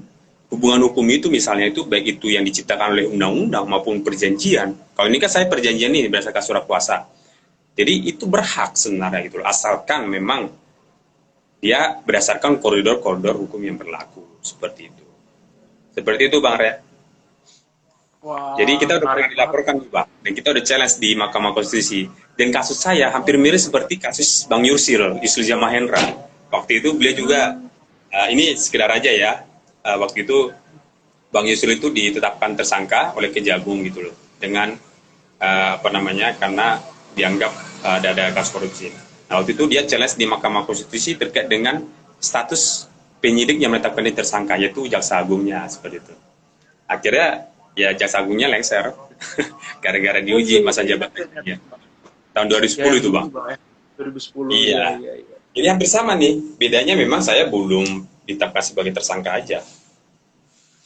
itu misalnya itu baik itu yang diciptakan oleh undang-undang maupun perjanjian. Kalau ini kan saya perjanjian ini berdasarkan surat kuasa. Jadi itu berhak sebenarnya gitu asalkan memang dia berdasarkan koridor-koridor hukum yang berlaku, seperti itu. Seperti itu Bang Red. Jadi Wah, kita udah pernah menarik banget. dilaporkan Pak, dan kita udah challenge di Mahkamah Konstitusi. Dan kasus saya hampir mirip seperti kasus Bang Yusril Mahendra. Waktu itu beliau juga, Hmm, ini sekedar aja ya, waktu itu Bang Yusril itu ditetapkan tersangka oleh Kejagung gitu loh, dengan apa namanya, karena dianggap ada kasus korupsi. Nah waktu itu dia challenge di Mahkamah Konstitusi terkait dengan status penyidik yang menetapkan dia tersangka, yaitu Jaksa Agungnya, seperti itu. Akhirnya ya Jaksa Agungnya lengser gara-gara oh iya, diuji iya, masa ingat saya, ingat. jabatannya tahun Ya 2010 yang itu dulu Bang. Bang ya, 2010, iya, Iya, iya, iya. ini hampir sama nih, bedanya memang saya belum ditetapkan sebagai tersangka aja.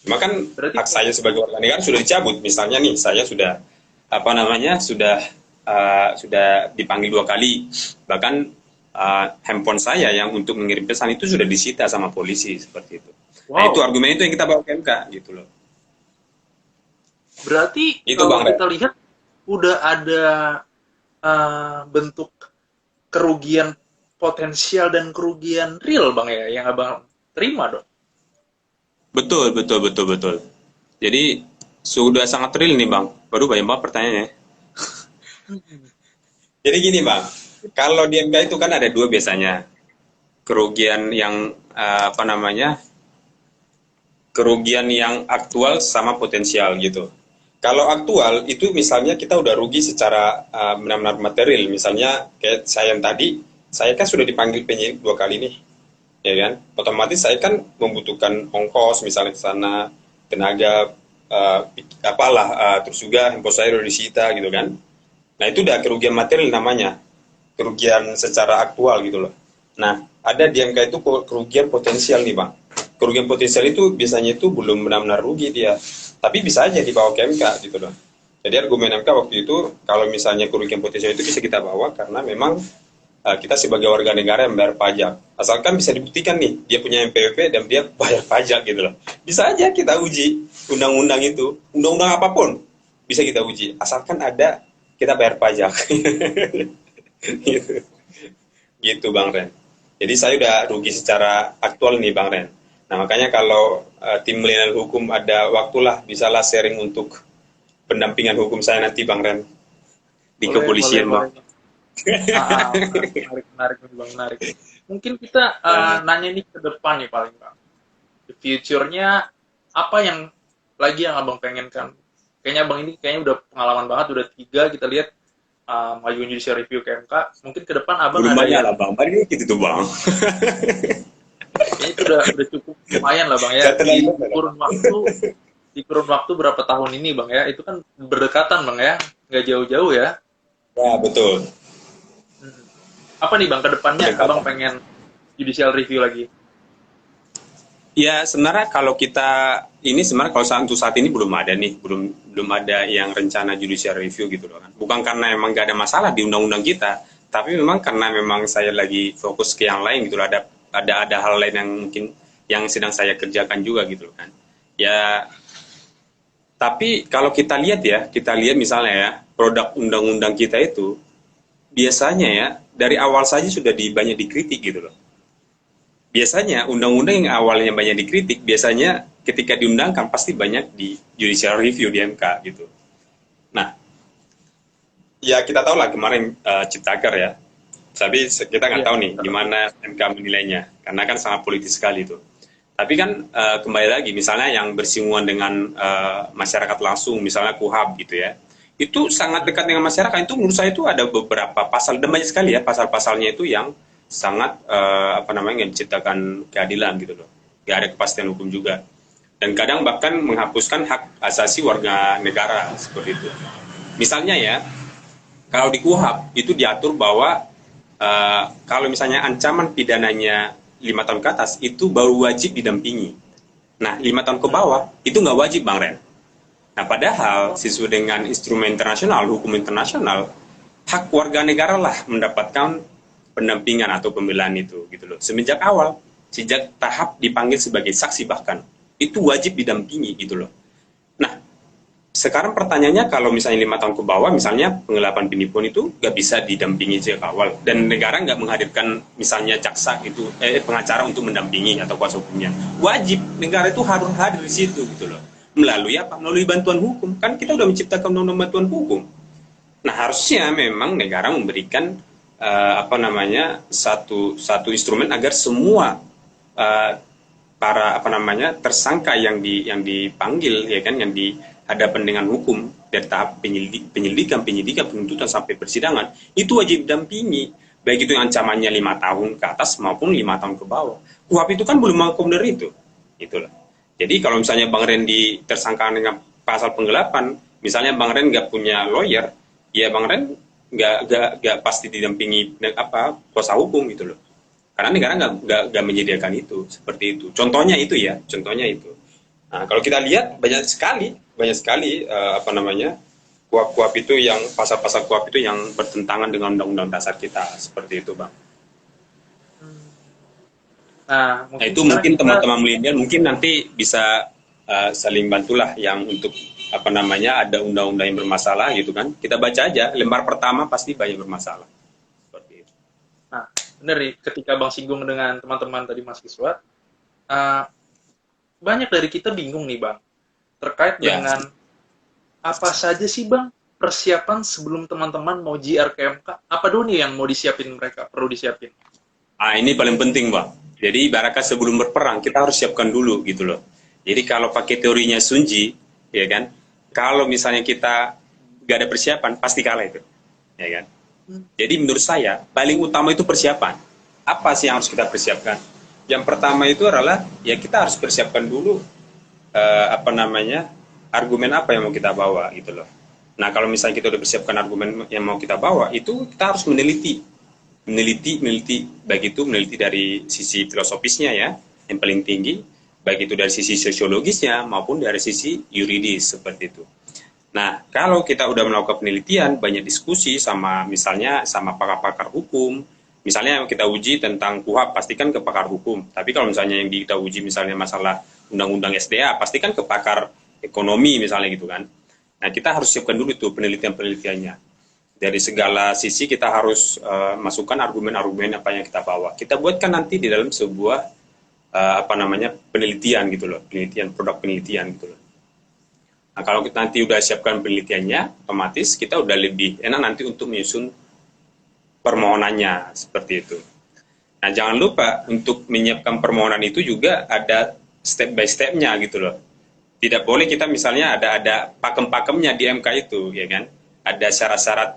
Cuma kan Berarti hak saya sebagai warga negara sudah dicabut. Misalnya nih, saya sudah apa namanya, sudah dipanggil 2 kali. Bahkan handphone saya yang untuk mengirim pesan itu sudah disita sama polisi, seperti itu. Nah itu wow, argumen itu yang kita bawa ke MK gitu loh. berarti Itu kalau Bang Red. kita lihat udah ada bentuk kerugian potensial dan kerugian real Bang ya yang Abang terima dong. Betul, betul, betul, betul. Jadi sudah sangat real nih Bang. Baru banyak banget pertanyaannya. Jadi gini Bang, kalau di MK itu kan ada dua biasanya. Kerugian yang apa namanya, kerugian yang aktual sama potensial gitu. Kalau aktual itu misalnya kita udah rugi secara benar-benar material, misalnya kayak saya yang tadi, saya kan sudah dipanggil penyidik 2 kali nih, ya kan? Otomatis saya kan membutuhkan ongkos misalnya ke sana, tenaga, uh, apalah, terus juga handphone saya udah disita gitu kan. Nah itu udah kerugian material namanya, kerugian secara aktual gitu loh. Nah, ada di MK itu kerugian potensial nih Bang. Kerugian potensial itu biasanya itu belum benar-benar rugi dia, tapi bisa aja dibawa ke MK gitu loh. Jadi argumen MK waktu itu, kalau misalnya kerugian potensial itu bisa kita bawa karena memang kita sebagai warga negara yang bayar pajak. Asalkan bisa dibuktikan nih, dia punya NPWP dan dia bayar pajak gitu loh. Bisa aja kita uji undang-undang itu, undang-undang apapun bisa kita uji, asalkan ada kita bayar pajak. gitu. Gitu Bang Ren. Jadi saya udah rugi secara aktual nih Bang Ren. Nah makanya kalau tim milenial hukum ada waktulah bisalah sharing untuk pendampingan hukum saya nanti Bang Ren di Boleh, boleh, kepolisian Bang. boleh. Menarik, menarik, menarik, Bang, menarik. Mungkin kita nanya nih ke depan nih paling Bang. The future-nya apa yang lagi yang Abang pengen kan? Kayaknya Abang ini kayaknya udah pengalaman banget, udah 3 kita lihat majuin judicial review ke MK. Mungkin ke depan Abang Belum ada banyak lah yang Bang, paling gitu tuh Bang. kayaknya itu udah cukup lumayan lah Bang ya Saya di terlalu kurun waktu berapa tahun ini Bang ya? Itu kan berdekatan Bang ya, nggak jauh-jauh ya. ya betul. Hmm. Apa nih Bang ke depannya Abang Pendekatan. pengen judicial review lagi? Ya sebenarnya kalau kita ini sebenarnya kalau untuk saat ini belum ada nih, belum ada yang rencana judicial review gitu loh kan. Bukan karena emang gak ada masalah di undang-undang kita, tapi memang karena memang saya lagi fokus ke yang lain gitu loh. Ada hal lain yang mungkin yang sedang saya kerjakan juga gitu loh kan. Ya tapi kalau kita lihat misalnya ya produk undang-undang kita itu biasanya ya dari awal saja sudah banyak dikritik gitu loh. Biasanya undang-undang yang awalnya banyak dikritik, biasanya ketika diundangkan pasti banyak di judicial review di MK gitu. Nah, ya kita tahu lah kemarin Ciptaker ya, tapi kita nggak Iya. tahu nih gimana MK menilainya, karena kan sangat politis sekali itu. Tapi kan kembali lagi, misalnya yang bersinggungan dengan masyarakat langsung, misalnya KUHAP gitu ya, itu sangat dekat dengan masyarakat. Itu menurut saya itu ada beberapa pasal, dan banyak sekali ya pasal-pasalnya itu yang sangat apa namanya menciptakan keadilan gitu loh. Gak ada kepastian hukum juga. Dan kadang bahkan menghapuskan hak asasi warga negara seperti itu. Misalnya ya, kalau di KUHAP itu diatur bahwa kalau misalnya ancaman pidananya 5 tahun ke atas itu baru wajib didampingi. Nah 5 tahun ke bawah itu nggak wajib Bang Ren. Nah padahal sesuai dengan instrumen internasional, hukum internasional, hak warga negara lah mendapatkan pendampingan atau pembelaan itu gitu loh. Semenjak awal, sejak tahap dipanggil sebagai saksi bahkan itu wajib didampingi gitu loh. Nah sekarang pertanyaannya kalau misalnya 5 tahun ke bawah, misalnya penggelapan penipuan itu nggak bisa didampingi sejak awal dan negara nggak menghadirkan misalnya jaksa itu pengacara untuk mendampingi atau kuasa hukumnya, wajib negara itu harus hadir di situ gitu loh. Melalui apa? Melalui bantuan hukum. Kan kita udah menciptakan undang-undang bantuan hukum. Nah harusnya memang negara memberikan apa namanya satu instrumen agar semua para apa namanya tersangka yang dipanggil ya kan, yang dihadapkan dengan hukum dari tahap penyidikan, penuntutan sampai persidangan itu wajib dampingi, baik itu yang ancamannya 5 tahun ke atas maupun 5 tahun ke bawah. KUHP itu kan belum mengakomodir itu, itulah. Jadi kalau misalnya Bang Rendi tersangka dengan pasal penggelapan, misalnya Bang Ren nggak punya lawyer, ya Bang Ren nggak pasti didampingi apa kuasa hukum gitu loh. Karena negara nggak menyediakan itu, seperti itu. Contohnya itu ya, contohnya itu. Nah, kalau kita lihat banyak sekali apa namanya kuap itu yang pasal-pasal kuap itu yang bertentangan dengan undang-undang dasar kita, seperti itu, Bang. Nah, itu mungkin teman-teman milenial mungkin nanti bisa saling bantulah yang untuk apa namanya ada undang-undang yang bermasalah gitu kan. Kita baca aja lembar pertama pasti banyak bermasalah. Seperti itu. Nah, benar nih, ketika Bang singgung dengan teman-teman tadi mahasiswa, banyak dari kita bingung nih Bang, terkait dengan apa saja sih Bang persiapan sebelum teman-teman mau JR ke MK? Apa dulu nih yang mau disiapin mereka, perlu disiapin? Ini paling penting Bang. Jadi ibaratnya sebelum berperang kita harus siapkan dulu gitu loh. Jadi kalau pakai teorinya Sunji, ya kan, kalau misalnya kita gak ada persiapan pasti kalah itu, ya kan. Jadi menurut saya paling utama itu persiapan. Apa sih yang harus kita persiapkan? Yang pertama itu adalah ya kita harus persiapkan dulu apa namanya argumen apa yang mau kita bawa gitu loh. Nah kalau misalnya kita udah persiapkan argumen yang mau kita bawa, itu kita harus meneliti baik itu meneliti dari sisi filosofisnya ya yang paling tinggi, baik itu dari sisi sosiologisnya maupun dari sisi yuridis seperti itu. Nah, kalau kita udah melakukan penelitian, banyak diskusi sama misalnya sama pakar-pakar hukum, misalnya kita uji tentang KUHP, pastikan ke pakar hukum. Tapi kalau misalnya yang kita uji misalnya masalah undang-undang SDA, pastikan ke pakar ekonomi misalnya gitu kan. Nah, kita harus siapkan dulu itu penelitian-penelitiannya. Dari segala sisi kita harus masukkan argumen-argumen apa yang kita bawa. Kita buatkan nanti di dalam sebuah apa namanya penelitian gitu loh, produk penelitian gitu loh. Nah, kalau kita nanti udah siapkan penelitiannya, otomatis kita udah lebih enak nanti untuk menyusun permohonannya seperti itu. Nah, jangan lupa untuk menyiapkan permohonan itu juga ada step by step-nya gitu loh. Tidak boleh kita misalnya ada pakem-pakemnya di MK itu, ya kan? Ada syarat-syarat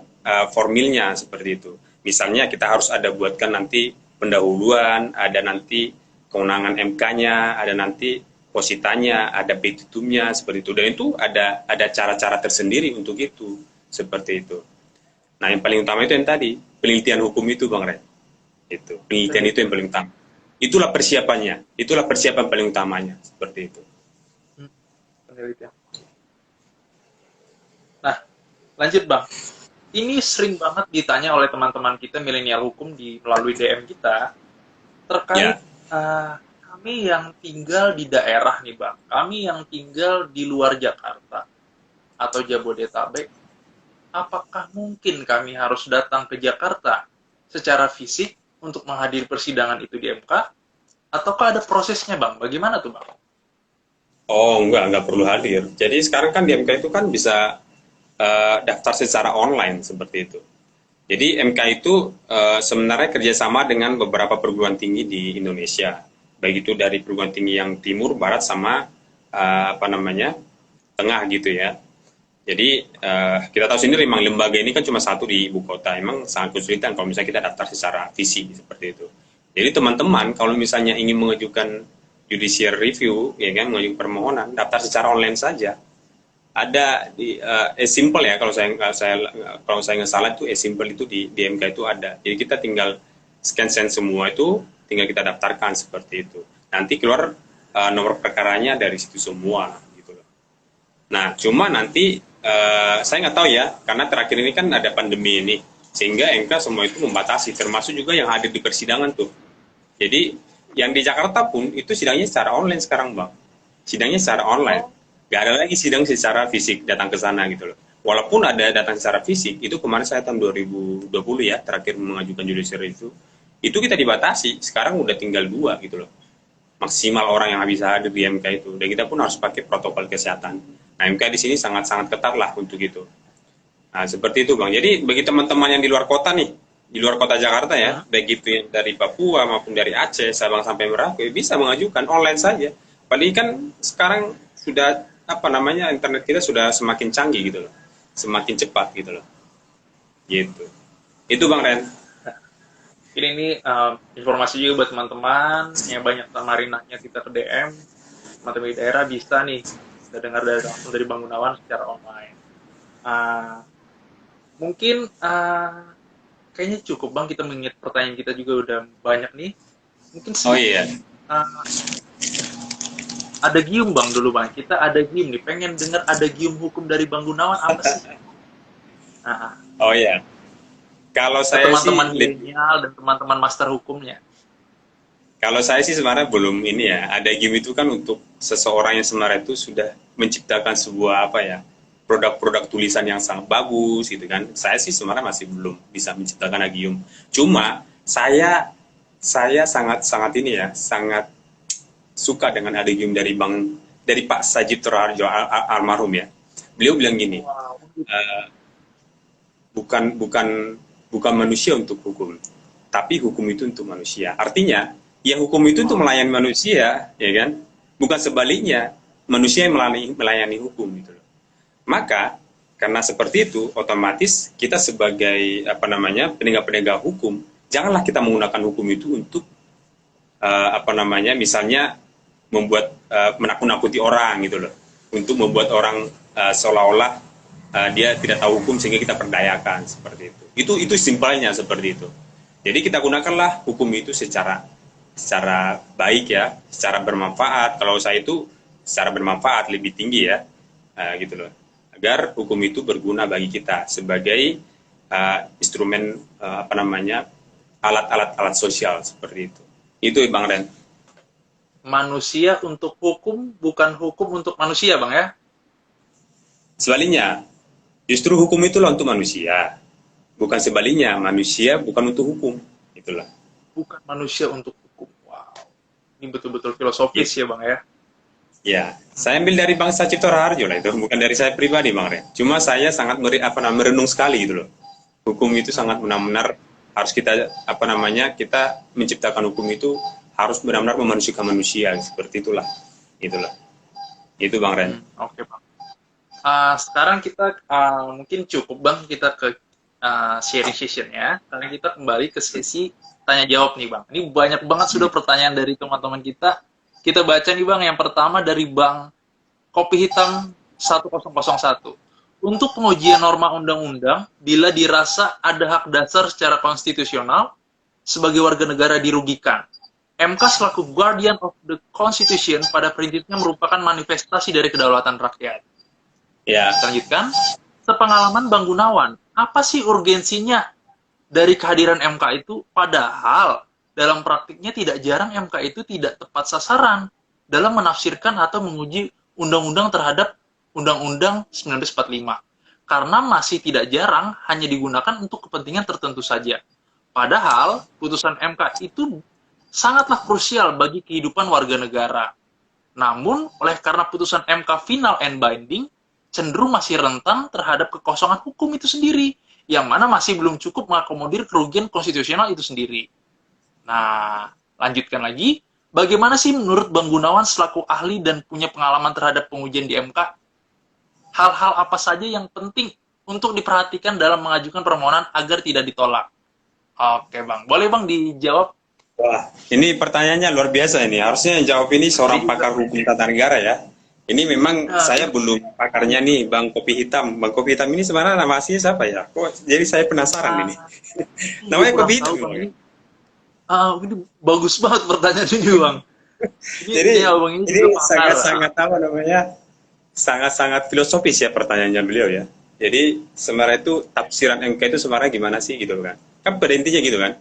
formilnya seperti itu. Misalnya kita harus ada buatkan nanti pendahuluan, ada nanti kewenangan MK-nya, ada nanti positanya, ada petitumnya seperti itu. Dan itu ada cara-cara tersendiri untuk itu, seperti itu. Nah, yang paling utama itu yang tadi, penelitian hukum itu, Bang Ren. Itu, penelitian itu yang paling utama. Itulah persiapannya, itulah persiapan paling utamanya, seperti itu. Penelitian. Nah, lanjut Bang. Ini sering banget ditanya oleh teman-teman kita milenial hukum melalui DM kita terkait kami yang tinggal di daerah nih Bang, kami yang tinggal di luar Jakarta atau Jabodetabek, apakah mungkin kami harus datang ke Jakarta secara fisik untuk menghadiri persidangan itu di MK? Ataukah ada prosesnya Bang? Bagaimana tuh Bang? Oh enggak perlu hadir. Jadi sekarang kan di MK itu kan bisa daftar secara online seperti itu. Jadi MK itu sebenarnya kerjasama dengan beberapa perguruan tinggi di Indonesia, baik itu dari perguruan tinggi yang timur, barat, sama apa namanya tengah gitu ya. Jadi kita tahu sendiri memang lembaga ini kan cuma satu di ibu kota, emang sangat kesulitan kalau misalnya kita daftar secara fisik seperti itu. Jadi teman-teman kalau misalnya ingin mengajukan judicial review, ya kan, mengajukan permohonan, daftar secara online saja. Ada di simple ya, kalau saya nggak salah itu simple itu di MK itu ada. Jadi kita tinggal scan semua itu, tinggal kita daftarkan seperti itu. Nanti keluar nomor perkaranya dari situ semua gitu loh. Nah, cuma nanti saya nggak tahu ya, karena terakhir ini kan ada pandemi ini, sehingga MK semua itu membatasi, termasuk juga yang hadir di persidangan tuh. Jadi yang di Jakarta pun itu sidangnya secara online sekarang Bang. Sidangnya secara online. Nggak ada lagi sidang secara fisik datang ke sana gitu loh. Walaupun ada datang secara fisik, itu kemarin saya tahun 2020 ya, terakhir mengajukan judicial itu kita dibatasi. Sekarang udah tinggal 2 gitu loh. Maksimal orang yang bisa hadir di MK itu. Dan kita pun harus pakai protokol kesehatan. Nah, MK di sini sangat-sangat ketat lah untuk itu. Nah, seperti itu Bang. Jadi bagi teman-teman yang di luar kota nih, di luar kota Jakarta ya, baik itu yang dari Papua maupun dari Aceh, Sabang sampai Merauke, bisa mengajukan online saja. Padahal kan sekarang sudah internet kita sudah semakin canggih gitu loh, semakin cepat gitu loh, gitu. Itu Bang Ren. Ini informasi juga buat teman-teman yang banyak nanya kita ke DM, teman-teman di daerah bisa nih kita dengar langsung dari Bang Gunawan secara online. Mungkin kayaknya cukup Bang, kita mengingat pertanyaan kita juga udah banyak nih. Mungkin Oh iya. Ada gium Bang dulu Bang, kita ada gium nih, pengen dengar ada gium hukum dari Bang Gunawan apa sih? Oh iya. Kalau saya teman-teman milenial dan teman-teman master hukumnya. Kalau saya sih sebenarnya belum ini ya. Ada gium itu kan untuk seseorang yang sebenarnya itu sudah menciptakan sebuah produk-produk tulisan yang sangat bagus gitu kan. Saya sih sebenarnya masih belum bisa menciptakan agium. Cuma saya sangat ini ya, sangat suka dengan agium dari Pak Sajib Raharjo almarhum ya. Beliau bilang gini, bukan manusia untuk hukum, tapi hukum itu untuk manusia. Artinya, ya hukum itu untuk melayani manusia, ya kan? Bukan sebaliknya, manusia yang melayani hukum gitu loh. Maka karena seperti itu, otomatis kita sebagai penegak-penegak hukum, janganlah kita menggunakan hukum itu untuk misalnya membuat menakut-nakuti orang gitu loh, untuk membuat orang seolah-olah dia tidak tahu hukum sehingga kita perdayakan seperti itu. Itu simpelnya seperti itu. Jadi kita gunakanlah hukum itu secara baik ya, secara bermanfaat. Kalau saya itu secara bermanfaat lebih tinggi ya, gitu loh. Agar hukum itu berguna bagi kita sebagai instrumen alat sosial seperti itu. Itu Bang Ren. Manusia untuk hukum, bukan hukum untuk manusia, Bang ya? Sebaliknya, justru hukum itulah untuk manusia. Bukan sebaliknya, manusia bukan untuk hukum. Itulah. Bukan manusia untuk hukum. Wow. Ini betul-betul filosofis ya, Bang ya? Ya, saya ambil dari Bang Sajib Raharjo lah itu, bukan dari saya pribadi, Bang Ren. Cuma saya sangat merenung sekali gitu loh. Hukum itu sangat benar-benar harus kita kita menciptakan hukum itu harus benar-benar memanusiakan manusia seperti itulah. Itu Bang Ren. Oke, Bang. Sekarang kita mungkin cukup Bang kita ke sharing session ya. Karena kita kembali ke sesi tanya jawab nih Bang. Ini banyak banget sudah pertanyaan dari teman-teman kita. Kita baca nih Bang, yang pertama dari Bang Kopi Hitam 1001. Untuk pengujian norma undang-undang, bila dirasa ada hak dasar secara konstitusional, sebagai warga negara dirugikan. MK selaku guardian of the constitution pada prinsipnya merupakan manifestasi dari kedaulatan rakyat. Ya. Lanjutkan. Sepengalaman Bang Gunawan, apa sih urgensinya dari kehadiran MK itu? Padahal dalam praktiknya tidak jarang MK itu tidak tepat sasaran dalam menafsirkan atau menguji undang-undang terhadap Undang-Undang 1945. Karena masih tidak jarang hanya digunakan untuk kepentingan tertentu saja. Padahal putusan MK itu sangatlah krusial bagi kehidupan warga negara. Namun, oleh karena putusan MK final and binding, cenderung masih rentan terhadap kekosongan hukum itu sendiri, yang mana masih belum cukup mengakomodir kerugian konstitusional itu sendiri. Nah, lanjutkan lagi. Bagaimana sih menurut Bang Gunawan selaku ahli dan punya pengalaman terhadap pengujian di MK? Hal-hal apa saja yang penting untuk diperhatikan dalam mengajukan permohonan agar tidak ditolak? Oke Bang, boleh Bang dijawab? Wah, ini pertanyaannya luar biasa ini. Harusnya yang jawab ini seorang pakar hukum tata negara ya. Ini memang saya belum pakarnya nih, Bang Kopi Hitam. Bang Kopi Hitam ini sebenarnya nama aslinya siapa ya? Kok jadi saya penasaran ini. Namanya Kopi Hitam. Ini bagus banget pertanyaan ini, Bang. Jadi sangat filosofis ya pertanyaannya beliau ya. Jadi sebenarnya itu tafsiran MK itu sebenarnya gimana sih gitu kan? Kan pada intinya gitu kan?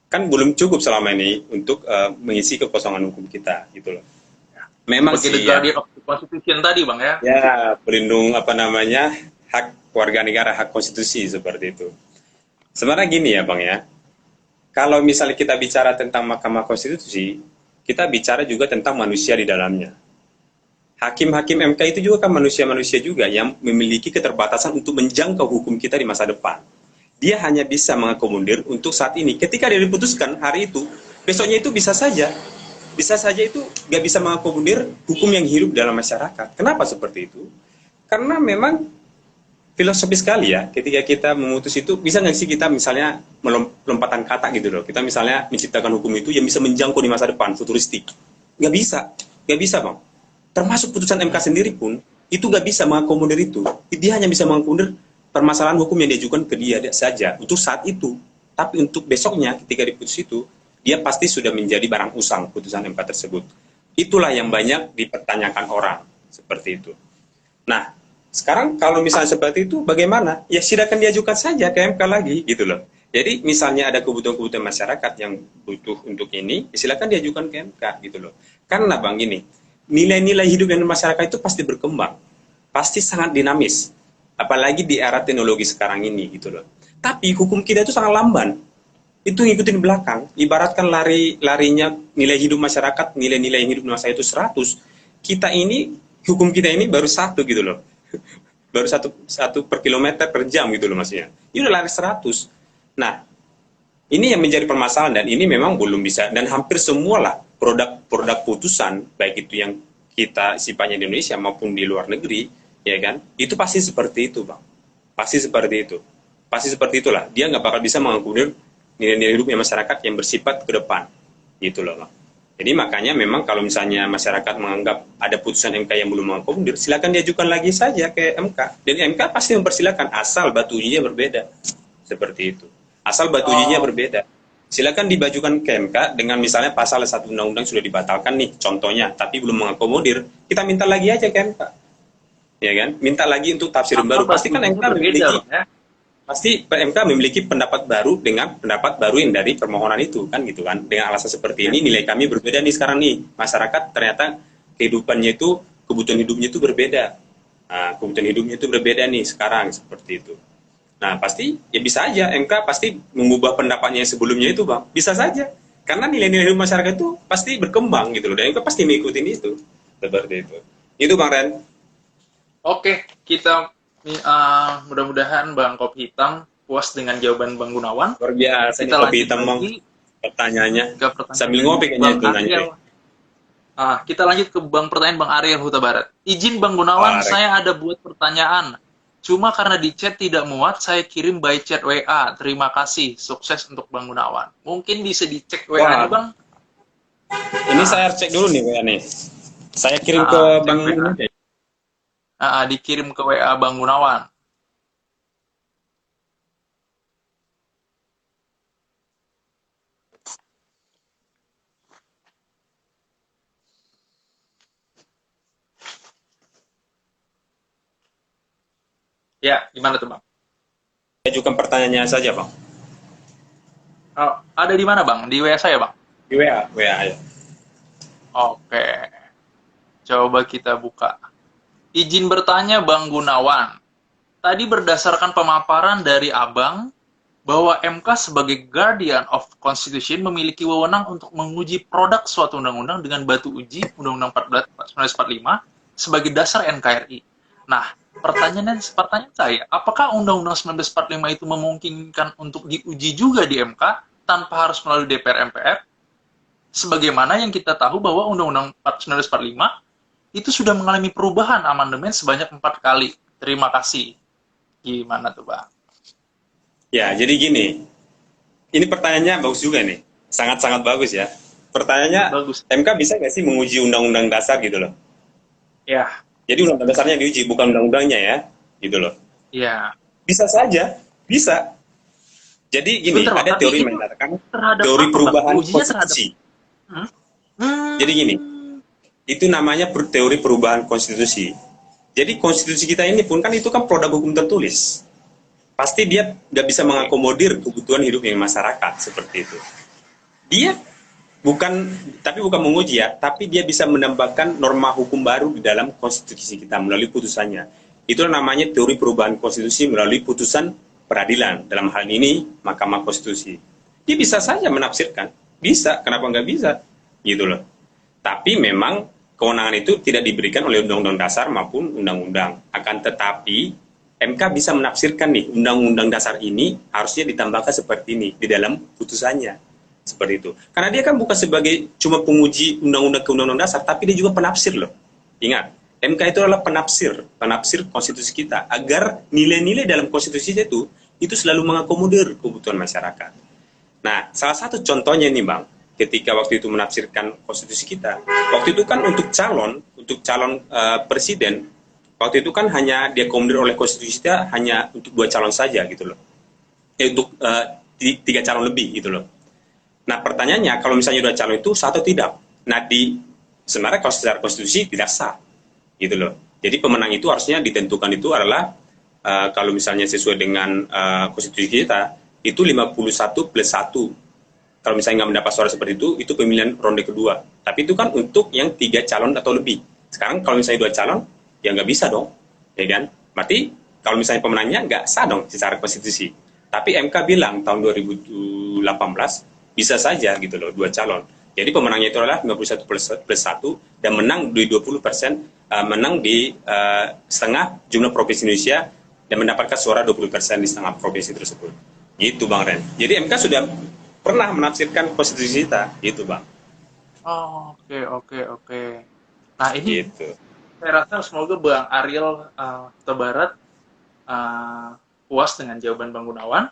Kan belum cukup selama ini untuk mengisi kekosongan hukum kita gitu loh. Memang sebagai the sih ya. guardian of the constitution tadi bang ya. Ya, pelindung apa namanya hak warga negara, hak konstitusi seperti itu. Sebenarnya gini ya Bang ya, kalau misalnya kita bicara tentang Mahkamah Konstitusi, kita bicara juga tentang manusia di dalamnya. Hakim-hakim MK itu juga kan manusia-manusia juga yang memiliki keterbatasan untuk menjangkau hukum kita di masa depan. Dia hanya bisa mengakomodir untuk saat ini. Ketika dia diputuskan hari itu, besoknya itu bisa saja itu nggak bisa mengakomodir hukum yang hidup dalam masyarakat. Kenapa seperti itu? Karena memang filosofis sekali ya, ketika kita memutus itu, bisa nggak sih kita misalnya lompatan kata gitu loh, kita misalnya menciptakan hukum itu yang bisa menjangkau di masa depan, futuristik. Nggak bisa Bang. Termasuk putusan MK sendiri pun, itu nggak bisa mengakomodir itu. Dia hanya bisa mengakomodir permasalahan hukum yang diajukan ke dia saja, untuk saat itu. Tapi untuk besoknya, ketika diputus itu, dia pasti sudah menjadi barang usang putusan MK tersebut. Itulah yang banyak dipertanyakan orang, seperti itu. Nah, sekarang kalau misalnya seperti itu, bagaimana? Ya silakan diajukan saja ke MK lagi, gitu loh. Jadi misalnya ada kebutuhan-kebutuhan masyarakat yang butuh untuk ini, ya silakan diajukan ke MK, gitu loh. Karena Bang gini, nilai-nilai hidup yang masyarakat itu pasti berkembang, pasti sangat dinamis, apalagi di era teknologi sekarang ini, gitu loh. Tapi hukum kita itu sangat lamban, itu ngikutin belakang. Ibaratkan larinya nilai hidup masyarakat, nilai-nilai hidup masyarakat itu 100, kita ini, hukum kita ini baru 1 gitu loh. Baru satu per kilometer per jam gitu loh maksudnya. Ini udah lari 100. Nah, ini yang menjadi permasalahan dan ini memang belum bisa, dan hampir semualah produk putusan, baik itu yang kita sifatnya di Indonesia maupun di luar negeri, ya kan, itu pasti seperti itu Bang. Pasti seperti itu. Pasti seperti itulah. Dia nggak bakal bisa mengakomodir nilai-nilai hidupnya masyarakat yang bersifat ke depan. Gitu loh Bang. Jadi makanya memang kalau misalnya masyarakat menganggap ada putusan MK yang belum mengakomodir, silakan diajukan lagi saja ke MK. Dan MK pasti mempersilakan asal batu ujinya berbeda. Seperti itu. Asal batu ujinya berbeda. Silakan dibajukan ke MK dengan misalnya pasal 1 undang-undang sudah dibatalkan nih, contohnya, tapi belum mengakomodir, kita minta lagi aja ke MK. Ya kan? Minta lagi untuk tafsir baru. Pasti kan MK memiliki pasti MK memiliki pendapat baru dengan pendapat baru yang dari permohonan itu kan gitu kan, dengan alasan seperti ini nilai kami berbeda nih sekarang nih, masyarakat ternyata kehidupannya itu, kebutuhan hidupnya itu berbeda, nah, kebutuhan hidupnya itu berbeda nih sekarang, seperti itu. Nah pasti ya bisa aja MK pasti mengubah pendapatnya yang sebelumnya itu Bang, bisa saja karena nilai-nilai hidup masyarakat itu pasti berkembang gitu loh, dan MK pasti mengikuti itu, seperti itu Bang Ren. Oke, kita mudah-mudahan Bang Kopi Hitam puas dengan jawaban Bang Gunawan. Luar biasa kita Kopi Hitam Bang pertanyaannya sambil ngopi kayaknya itu nanya. Kita lanjut ke pertanyaan Bang Ariel Huta Barat. Izin Bang Gunawan, saya ada buat pertanyaan. Cuma karena di chat tidak muat, saya kirim by chat WA. Terima kasih, sukses untuk Bang Gunawan. Mungkin bisa dicek WA-nya Bang. Ini saya cek dulu nih WA nih. Saya kirim ke Bang ini. Dikirim ke WA Bang Gunawan. Ya, gimana tuh Bang? Ajukan pertanyaannya saja Bang. Ada di mana Bang? Di WA saya Bang? Di WA ya. Oke. Coba kita buka. Izin bertanya Bang Gunawan. Tadi berdasarkan pemaparan dari Abang bahwa MK sebagai Guardian of Constitution memiliki wewenang untuk menguji produk suatu undang-undang dengan batu uji Undang-Undang 1945 sebagai dasar NKRI. Nah, pertanyaan saya, apakah Undang-Undang 1945 itu memungkinkan untuk diuji juga di MK tanpa harus melalui DPR MPR? Sebagaimana yang kita tahu bahwa Undang-Undang 1945 itu sudah mengalami perubahan amandemen sebanyak 4 kali. Terima kasih. Gimana tuh Bang? Ya, jadi gini. Ini pertanyaannya bagus juga nih. Sangat-sangat bagus ya. Pertanyaannya, bagus. MK bisa nggak sih menguji undang-undang dasar gitu loh? Ya. Jadi undang-undang dasarnya diuji, bukan undang-undangnya ya. Gitu loh. Ya. Bisa saja. Bisa. Jadi gini, ada teori mengatakan teori perubahan konstitusi. Jadi gini, itu namanya teori perubahan konstitusi. Jadi konstitusi kita ini pun kan itu kan produk hukum tertulis. Pasti dia nggak bisa mengakomodir kebutuhan hidup yang masyarakat seperti itu. Dia tapi bukan menguji ya, tapi dia bisa menambahkan norma hukum baru di dalam konstitusi kita melalui putusannya. Itu namanya teori perubahan konstitusi melalui putusan peradilan. Dalam hal ini Mahkamah Konstitusi. Dia bisa saja menafsirkan, bisa, kenapa nggak bisa, gitu loh. Tapi memang kewenangan itu tidak diberikan oleh Undang-Undang Dasar maupun Undang-Undang. Akan tetapi MK bisa menafsirkan nih Undang-Undang Dasar ini harusnya ditambahkan seperti ini di dalam putusannya. Seperti itu. Karena dia kan bukan sebagai cuma penguji undang-undang ke undang-undang dasar, tapi dia juga penafsir loh. Ingat, MK itu adalah penafsir konstitusi kita, agar nilai-nilai dalam konstitusi itu selalu mengakomodir kebutuhan masyarakat. Nah, salah satu contohnya nih Bang, ketika waktu itu menafsirkan konstitusi kita, waktu itu kan untuk calon presiden, waktu itu kan hanya diakomodir oleh konstitusi kita hanya untuk 2 calon saja gitu loh. Untuk 3 calon lebih gitu loh. Nah pertanyaannya, kalau misalnya 2 calon itu sah atau tidak? Nah sebenarnya kalau secara konstitusi tidak sah, gitu loh. Jadi pemenang itu harusnya ditentukan itu adalah kalau misalnya sesuai dengan konstitusi kita itu 51+1. Kalau misalnya nggak mendapat suara seperti itu pemilihan ronde kedua. Tapi itu kan untuk yang 3 calon atau lebih. Sekarang kalau misalnya 2 calon, ya nggak bisa dong, ya kan? Berarti kalau misalnya pemenangnya nggak sah dong secara konstitusi. Tapi MK bilang tahun 2018 bisa saja gitu loh 2 calon. Jadi pemenangnya itu adalah 51+1 dan menang di 20%, menang di setengah jumlah provinsi Indonesia dan mendapatkan suara 20% di setengah provinsi tersebut. Gitu Bang Ren. Jadi MK sudah pernah menafsirkan konstitusi kita, gitu Bang. Oh, oke. Nah ini Gitu. saya rasa semoga Bang Ariel Tebarat puas dengan jawaban Bang Gunawan.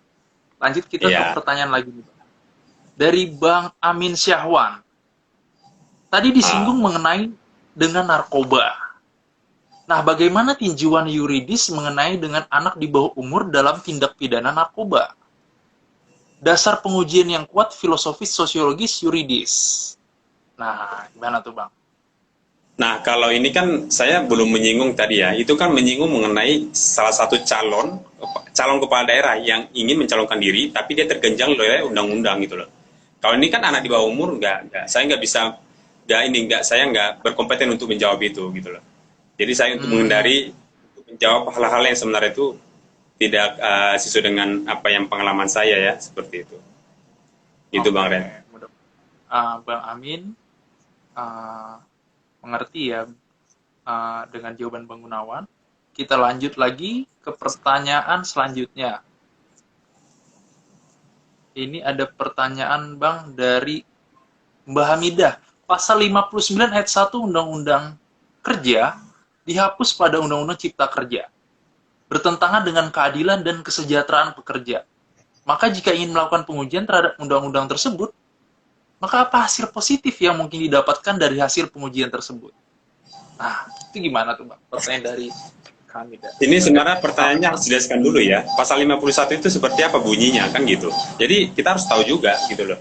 Lanjut kita ke pertanyaan lagi nih Bang. Dari Bang Amin Syahwan. Tadi disinggung mengenai dengan narkoba. Nah, bagaimana tinjauan yuridis mengenai dengan anak di bawah umur dalam tindak pidana narkoba? Dasar pengujian yang kuat filosofis, sosiologis, yuridis. Nah, gimana tuh Bang? Nah, kalau ini kan saya belum menyinggung tadi ya, itu kan menyinggung mengenai salah satu calon kepala daerah yang ingin mencalonkan diri, tapi dia tergenjang oleh undang-undang gitu loh. Kalau ini kan anak di bawah umur, saya nggak berkompeten untuk menjawab itu gitu loh. Jadi saya untuk menghindari menjawab hal-hal yang sebenarnya itu tidak sesuai dengan apa yang pengalaman saya ya, seperti itu. Itu Bang Ren. Bang Amin mengerti ya dengan jawaban Bang Gunawan. Kita lanjut lagi ke pertanyaan selanjutnya. Ini ada pertanyaan Bang dari Mbak Hamidah. Pasal 59 ayat 1 Undang-Undang Kerja dihapus pada Undang-Undang Cipta Kerja. Bertentangan dengan keadilan dan kesejahteraan pekerja. Maka jika ingin melakukan pengujian terhadap undang-undang tersebut, maka apa hasil positif yang mungkin didapatkan dari hasil pengujian tersebut? Nah, itu gimana tuh Bang? Pertanyaan dari kami. Ini sebenarnya pertanyaannya harus dijelaskan dulu ya. Pasal 51 itu seperti apa bunyinya kan gitu. Jadi kita harus tahu juga gitu loh.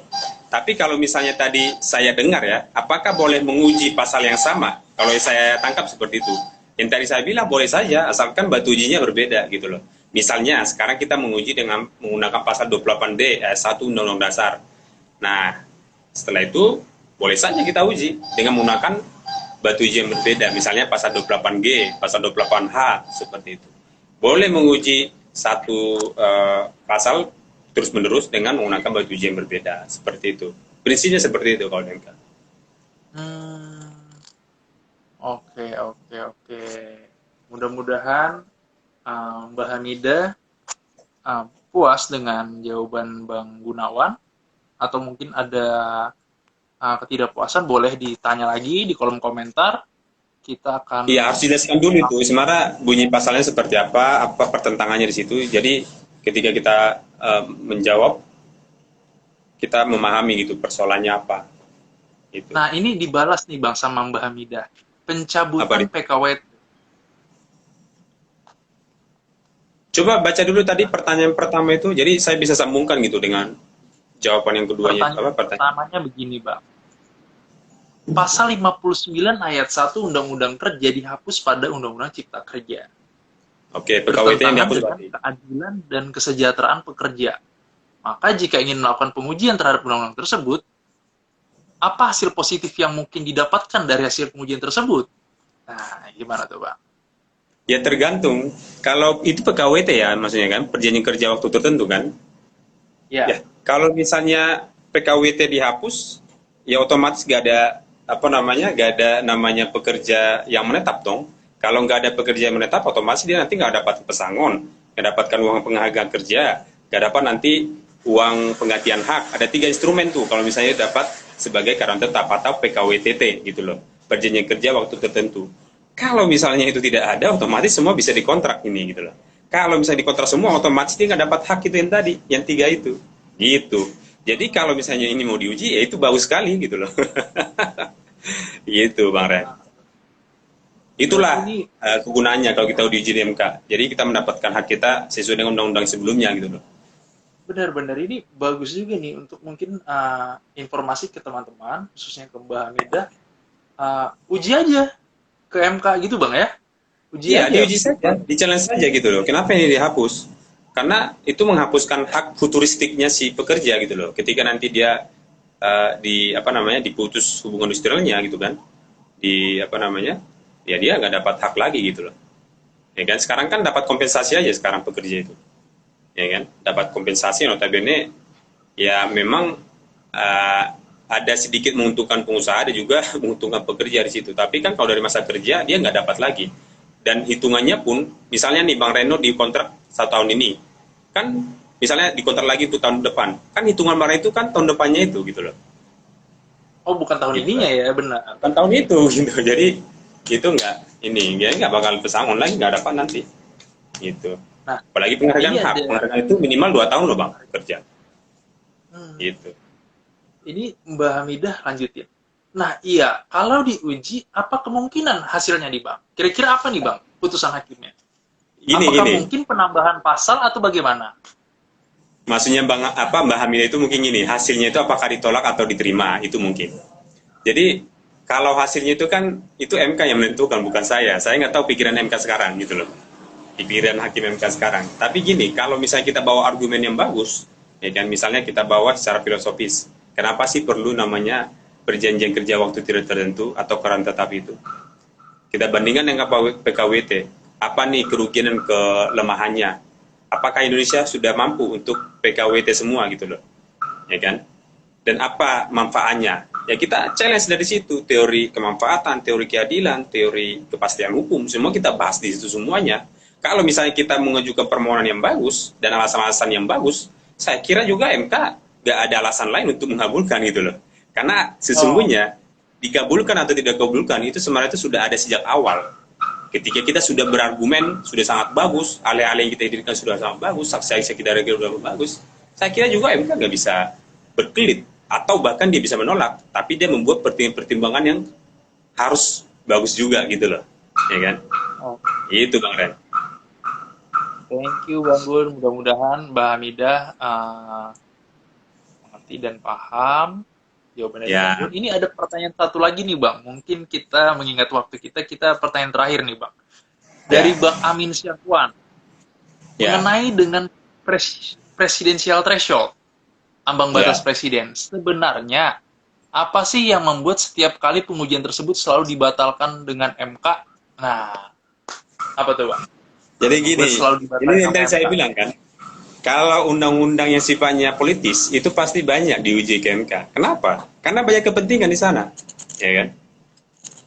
Tapi kalau misalnya tadi saya dengar ya, apakah boleh menguji pasal yang sama? Kalau saya tangkap seperti itu. Yang tadi saya bilang boleh saja, asalkan batu ujinya berbeda gitu loh. Misalnya sekarang kita menguji dengan menggunakan pasal 28D ayat 1 Undang-Undang Dasar. Nah, setelah itu boleh saja kita uji dengan menggunakan batu uji yang berbeda, misalnya pasal 28G, pasal 28H, seperti itu. Boleh menguji satu pasal terus-menerus dengan menggunakan batu uji yang berbeda, seperti itu. Prinsipnya seperti itu kalau DMK. Oke. Mudah-mudahan Mbak Hamidah puas dengan jawaban Bang Gunawan, atau mungkin ada ketidakpuasan boleh ditanya lagi di kolom komentar. Kita akan harus dijelaskan dulu itu sebenarnya bunyi pasalnya seperti apa pertentangannya di situ. Jadi ketika kita menjawab, kita memahami gitu persoalannya apa. Gitu. Nah ini dibalas nih Bang sama Mbak Hamidah, pencabutan PKWT. Coba baca dulu tadi pertanyaan pertama itu, jadi saya bisa sambungkan gitu dengan jawaban yang keduanya. Pertanyaannya begini Bang. Pasal 59 ayat 1 Undang-Undang Kerja dihapus pada Undang-Undang Cipta Kerja. Oke, PKWT yang dihapus bertentangan dengan keadilan dan kesejahteraan pekerja. Maka jika ingin melakukan pengujian terhadap undang-undang tersebut, apa hasil positif yang mungkin didapatkan dari hasil pengujian tersebut? Nah, gimana tuh, Bang? Ya tergantung. Kalau itu PKWT ya, maksudnya kan, perjanjian kerja waktu tertentu kan. Ya, Ya, kalau misalnya PKWT dihapus, ya otomatis gak ada apa namanya, gak ada namanya pekerja yang menetap dong. Kalau nggak ada pekerja yang menetap, otomatis dia nanti nggak dapat pesangon, nggak dapatkan uang penghargaan kerja, nggak dapat nanti uang penggantian hak. Ada 3 instrumen tuh kalau misalnya dapat sebagai karyawan tetap atau PKWTT gitu loh, perjanjian kerja waktu tertentu. Kalau misalnya itu tidak ada, otomatis semua bisa dikontrak ini gitu loh. Kalau misalnya dikontrak semua, otomatis dia nggak dapat hak itu yang tadi, yang 3 itu. Gitu. Jadi kalau misalnya ini mau diuji, ya itu bagus sekali gitu loh. Gitu Bang Ren. berarti Itulah ini kegunaannya kalau kita diuji di MK. Jadi kita mendapatkan hak kita sesuai dengan undang-undang sebelumnya gitu loh. benar-benar ini bagus juga nih untuk mungkin informasi ke teman-teman, khususnya ke Mbak Hamidah, uji aja ke MK gitu Bang ya. Uji Iya, aja. diuji saja, di-challenge saja gitu loh. Kenapa ini dihapus? Karena itu menghapuskan hak futuristiknya si pekerja gitu loh. Ketika nanti dia di apa namanya diputus hubungan industrialnya gitu kan, di apa namanya, ya dia nggak dapat hak lagi gitu loh. Ya kan sekarang kan dapat kompensasi aja sekarang pekerja itu, ya kan dapat kompensasi notabene ya memang uh, ada sedikit menguntungkan pengusaha, ada juga menguntungkan pekerja di situ. Tapi kan kalau dari masa kerja dia nggak dapat lagi. Dan hitungannya pun, misalnya nih Bang Reno di kontrak 1 tahun ini, kan misalnya di kontrak lagi itu tahun depan, kan hitungan Bang Reno itu kan tahun depannya itu gitu loh. Oh bukan tahun Gitu ininya kan. ya, benar. Kan tahun itu gitu. Jadi itu nggak ini, dia nggak bakal pesangon lagi, nggak dapat nanti. Gitu. Nah, Apalagi penghargaan ini hak, ada, penghargaan itu minimal 2 tahun loh Bang kerja. hmm, Gitu. ini Mbak Hamidah lanjutin. Nah iya, kalau diuji, apa kemungkinan hasilnya nih Bang? Kira-kira apa nih Bang putusan hakimnya? Gini Apakah gini. mungkin penambahan pasal atau bagaimana? Maksudnya Bang apa Mbak Hamidah itu mungkin gini, hasilnya itu apakah ditolak atau diterima, itu mungkin. Jadi kalau hasilnya itu kan itu MK yang menentukan, bukan saya. Saya nggak tahu pikiran MK sekarang gitu loh. Pikiran hakim MK sekarang. Tapi gini, kalau misalnya kita bawa argumen yang bagus, ya kan, misalnya kita bawa secara filosofis, kenapa sih perlu namanya perjanjian kerja waktu tidak tertentu atau karyawan tetap itu? Kita bandingkan dengan PKWT. Apa nih kerugian dan kelemahannya? Apakah Indonesia sudah mampu untuk PKWT semua gitu loh? Ya kan? Dan apa manfaatnya? Ya kita challenge dari situ, teori kemanfaatan, teori keadilan, teori kepastian hukum, semua kita bahas di situ semuanya. Kalau misalnya kita mengajukan permohonan yang bagus dan alasan-alasan yang bagus, saya kira juga MK gak ada alasan lain untuk mengabulkan gitu loh. Karena Oh, sesungguhnya dikabulkan atau tidak dikabulkan itu sebenarnya itu sudah ada sejak awal. Ketika kita sudah berargumen sudah sangat bagus, alih-alih yang kita dirikan sudah sangat bagus, saksi-saksi kita sudah bagus, saya kira juga MK nggak bisa berkelit atau bahkan dia bisa menolak, tapi dia membuat pertimbangan yang harus bagus juga gitu loh, ya kan? oh, Itu Bang Ren. thank you Bang Gun. Mudah-mudahan Mbak Hamidah mengerti dan paham jawaban dari Bang Gun. Ya, Ini ada pertanyaan satu lagi nih Bang. Mungkin kita mengingat waktu kita pertanyaan terakhir nih Bang. Dari ya, Bang Amin Syahwan ya, mengenai dengan presidensial threshold, ambang batas ya. presiden. Sebenarnya apa sih yang membuat setiap kali pengujian tersebut selalu dibatalkan dengan MK? Nah, apa tuh Bang? Jadi Membuat gini, selalu ini dibatalkan yang sama tadi MK. saya bilang kan, kalau undang-undang yang sifatnya politis itu pasti banyak diuji ke MK. Kenapa? Karena banyak kepentingan di sana, ya kan?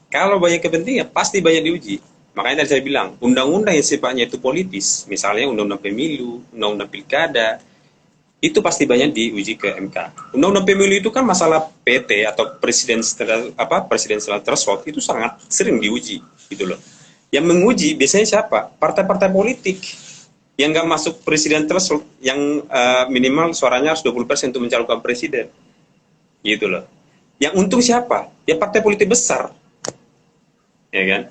Kalau banyak kepentingan pasti banyak diuji. Makanya tadi saya bilang, undang-undang yang sifatnya itu politis, misalnya undang-undang pemilu, undang-undang pilkada, itu pasti banyak diuji ke MK. Undang-undang pemilu itu kan masalah PT atau presidensial threshold itu sangat sering diuji, gitu loh. Yang menguji biasanya siapa? Partai-partai politik yang nggak masuk presiden threshold, yang minimal suaranya harus 20% untuk mencalonkan presiden, gitu loh. Yang untung siapa? Ya partai politik besar, ya kan?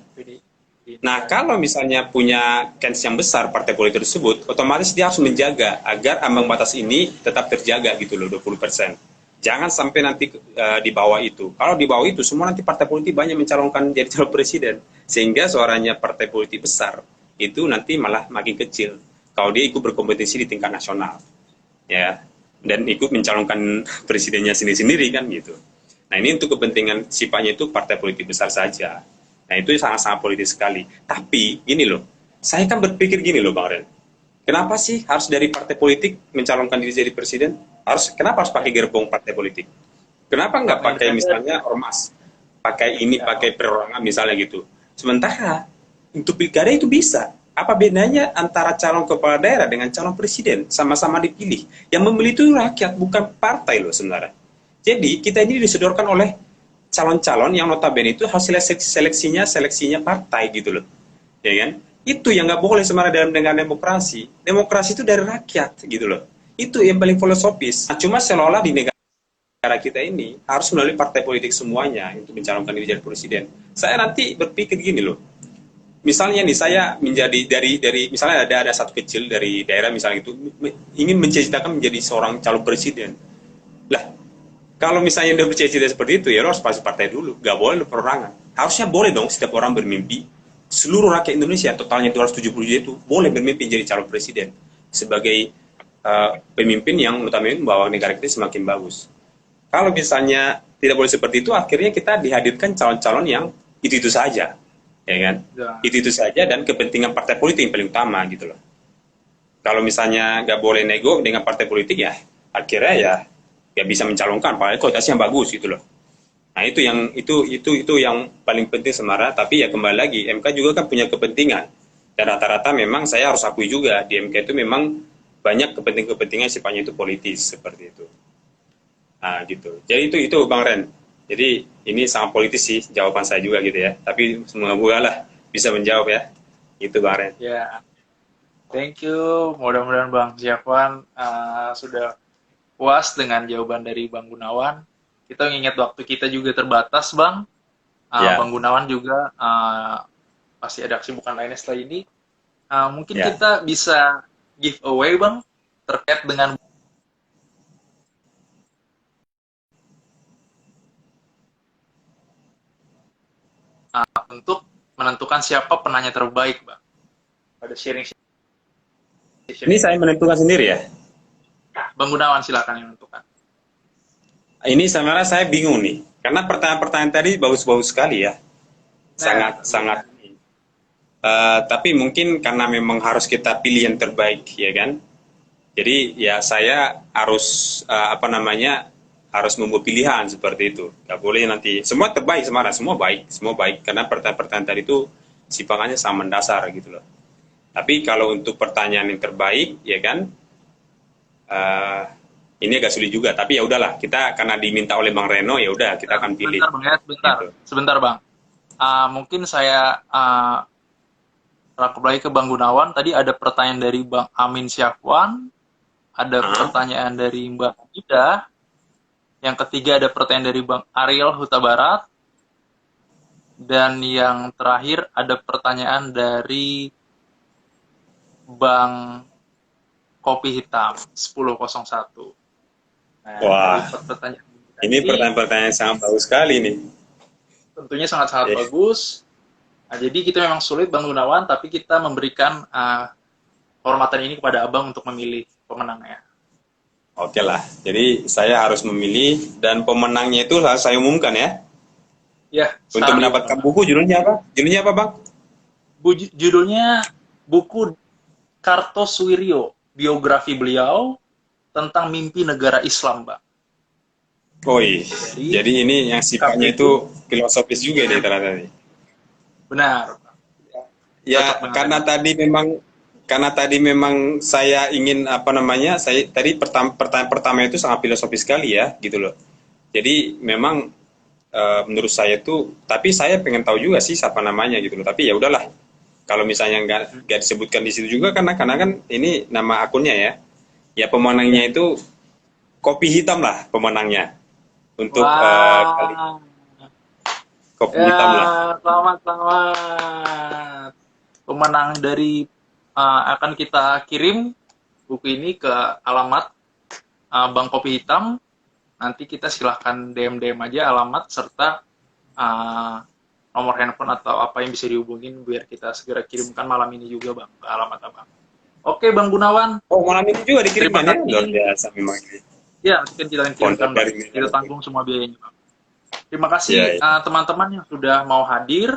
Nah, kalau misalnya punya kans yang besar partai politik tersebut, otomatis dia harus menjaga agar ambang batas ini tetap terjaga gitu loh, 20%. Jangan sampai nanti di bawah itu. Kalau di bawah itu, semua nanti partai politik banyak mencalonkan jadi calon presiden. Sehingga suaranya partai politik besar itu nanti malah makin kecil. Kalau dia ikut berkompetisi di tingkat nasional. Ya, dan ikut mencalonkan presidennya sendiri-sendiri kan gitu. Nah ini untuk kepentingan sifatnya itu partai politik besar saja. Nah itu sangat-sangat politis sekali. Tapi gini loh, saya kan berpikir gini loh Bang Ren. Kenapa sih harus dari partai politik mencalonkan diri jadi presiden? Kenapa harus pakai gerbong partai politik? Kenapa nggak Karena pakai independen. misalnya ormas? Pakai ini, Ya, pakai perorangan misalnya gitu. Sementara untuk pilkada itu bisa. Apa bedanya antara calon kepala daerah dengan calon presiden? Sama-sama dipilih. Yang memilih itu rakyat, bukan partai loh sebenarnya. Jadi kita ini disodorkan oleh calon-calon yang notabene itu hasil seleksinya partai gitu loh, ya kan? Itu yang nggak boleh sebenarnya dalam dengan demokrasi. Demokrasi itu dari rakyat gitu loh. Itu yang paling filosofis. Nah, cuma seolah-olah di negara kita ini harus melalui partai politik semuanya untuk mencalonkan diri jadi presiden. Saya nanti berpikir gini loh. Misalnya nih saya menjadi dari misalnya ada satu kecil dari daerah misalnya itu ingin mencita-citakan menjadi seorang calon presiden. Lah, kalau misalnya udah bercita-cita seperti itu, ya lo harus masuk partai dulu. Gak boleh lo perorangan. Harusnya boleh dong setiap orang bermimpi. Seluruh rakyat Indonesia, totalnya 270 juta itu, boleh bermimpi jadi calon presiden. Sebagai pemimpin yang notabene membawa negara kita semakin bagus. Kalau misalnya tidak boleh seperti itu, akhirnya kita dihadirkan calon-calon yang itu-itu saja. Ya kan? ya. Itu-itu saja dan kepentingan partai politik yang paling utama gitu loh. Kalau misalnya nggak boleh nego dengan partai politik ya, akhirnya ya nggak bisa mencalonkan, padahal kualitasnya bagus gitu loh. Nah itu yang paling penting sebenarnya. Tapi ya kembali lagi MK juga kan punya kepentingan dan rata-rata memang saya harus akui juga di MK itu memang banyak kepentingan sifatnya itu politis seperti itu. Nah gitu. Jadi itu Bang Ren. Jadi ini sangat politis sih jawaban saya juga gitu ya. Tapi semoga lah bisa menjawab ya. Itu Bang Ren. Ya, thank you. Mudah-mudahan Bang Syafwan sudah puas dengan jawaban dari Bang Gunawan. Kita mengingat waktu kita juga terbatas, Bang. Ya. Bang Gunawan juga pasti ada kesibukan lainnya setelah ini. Mungkin Ya. kita bisa giveaway, Bang, terkait dengan untuk menentukan siapa penanya terbaik, Bang. Pada sharing session Ini saya menentukan sendiri ya. Bang Gunawan silakan yang menentukan. Ini sebenarnya saya bingung nih. Karena pertanyaan-pertanyaan tadi bagus-bagus sekali ya. Sangat. Tapi mungkin karena memang harus kita pilih yang terbaik ya kan. Jadi ya saya harus harus membuat pilihan seperti itu. Gak boleh nanti semua terbaik sebenarnya, semua baik karena pertanyaan-pertanyaan tadi itu sifatnya sama mendasar gitu loh. Tapi kalau untuk pertanyaan yang terbaik ya kan, ini agak sulit juga. Tapi ya udahlah, kita karena diminta oleh Bang Reno ya udah kita akan pilih. Sebentar Bang. Mungkin saya rangkum lagi ke Bang Gunawan. Tadi ada pertanyaan dari Bang Amin Syafwan, ada pertanyaan dari Mbak Ida, yang ketiga ada pertanyaan dari Bang Ariel Huta Barat, dan yang terakhir ada pertanyaan dari Bang Kopi Hitam 1001. Nah, wah, ini pertanyaan-pertanyaan sangat bagus sekali nih. Tentunya sangat-sangat bagus. Nah, jadi kita memang sulit Bang Gunawan, tapi kita memberikan hormatan ini kepada Abang untuk memilih pemenangnya. Oke lah, jadi saya harus memilih dan pemenangnya itu harus saya umumkan ya. Ya. Untuk mendapatkan buku judulnya apa? Judulnya apa Bang? Judulnya buku Kartosuwiryo, biografi beliau tentang mimpi negara Islam, Bang. Jadi ini yang sifatnya itu filosofis juga nih ternyata nih. Benar. Ya, karena tadi memang saya ingin saya tadi pertanyaan pertama itu sangat filosofis sekali ya, gitu loh. Jadi memang menurut saya itu, tapi saya pengen tahu juga sih siapa namanya gitu loh. Tapi ya udahlah, kalau misalnya nggak disebutkan di situ juga karena kan ini nama akunnya ya. Ya pemenangnya itu Kopi Hitam lah pemenangnya untuk kali Kopi Hitam lah. Selamat. Pemenang dari akan kita kirim buku ini ke alamat Bang Kopi Hitam. Nanti kita silahkan DM aja alamat serta nomor handphone atau apa yang bisa dihubungin biar kita segera kirimkan malam ini juga Bang ke alamat Abang. Oke Bang Gunawan. Oh malam ini juga dikirimkan ya? Luar biasa memang ini. Ya, kita kirimkan Bang. Kita tanggung semua biayanya Bang. Terima kasih teman-teman yang sudah mau hadir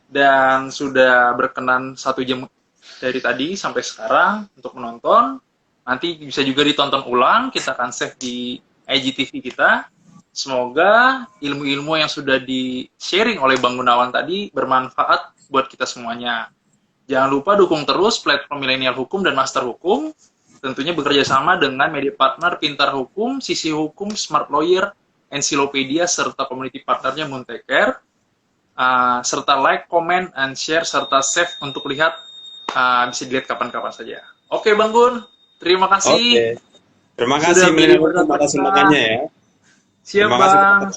dan sudah berkenan 1 jam dari tadi sampai sekarang untuk menonton. Nanti bisa juga ditonton ulang, kita akan save di IGTV kita. Semoga ilmu-ilmu yang sudah di-sharing oleh Bang Gunawan tadi bermanfaat buat kita semuanya. Jangan lupa dukung terus platform Milenial Hukum dan Master Hukum, tentunya bekerja sama dengan media partner Pintar Hukum, Sisi Hukum, Smart Lawyer, Encyclopedia, serta community partnernya Munteker. Serta like, comment, and share, serta save untuk lihat, bisa dilihat kapan-kapan saja. Oke, Bang Gun, terima kasih. Terima kasih Milenial atas undangannya ya. Siap, Bang.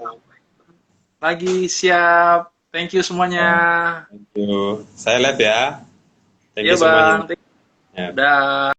Lagi siap. Thank you semuanya. Thank you. Saya live ya. Thank you Bang. semuanya. Udah.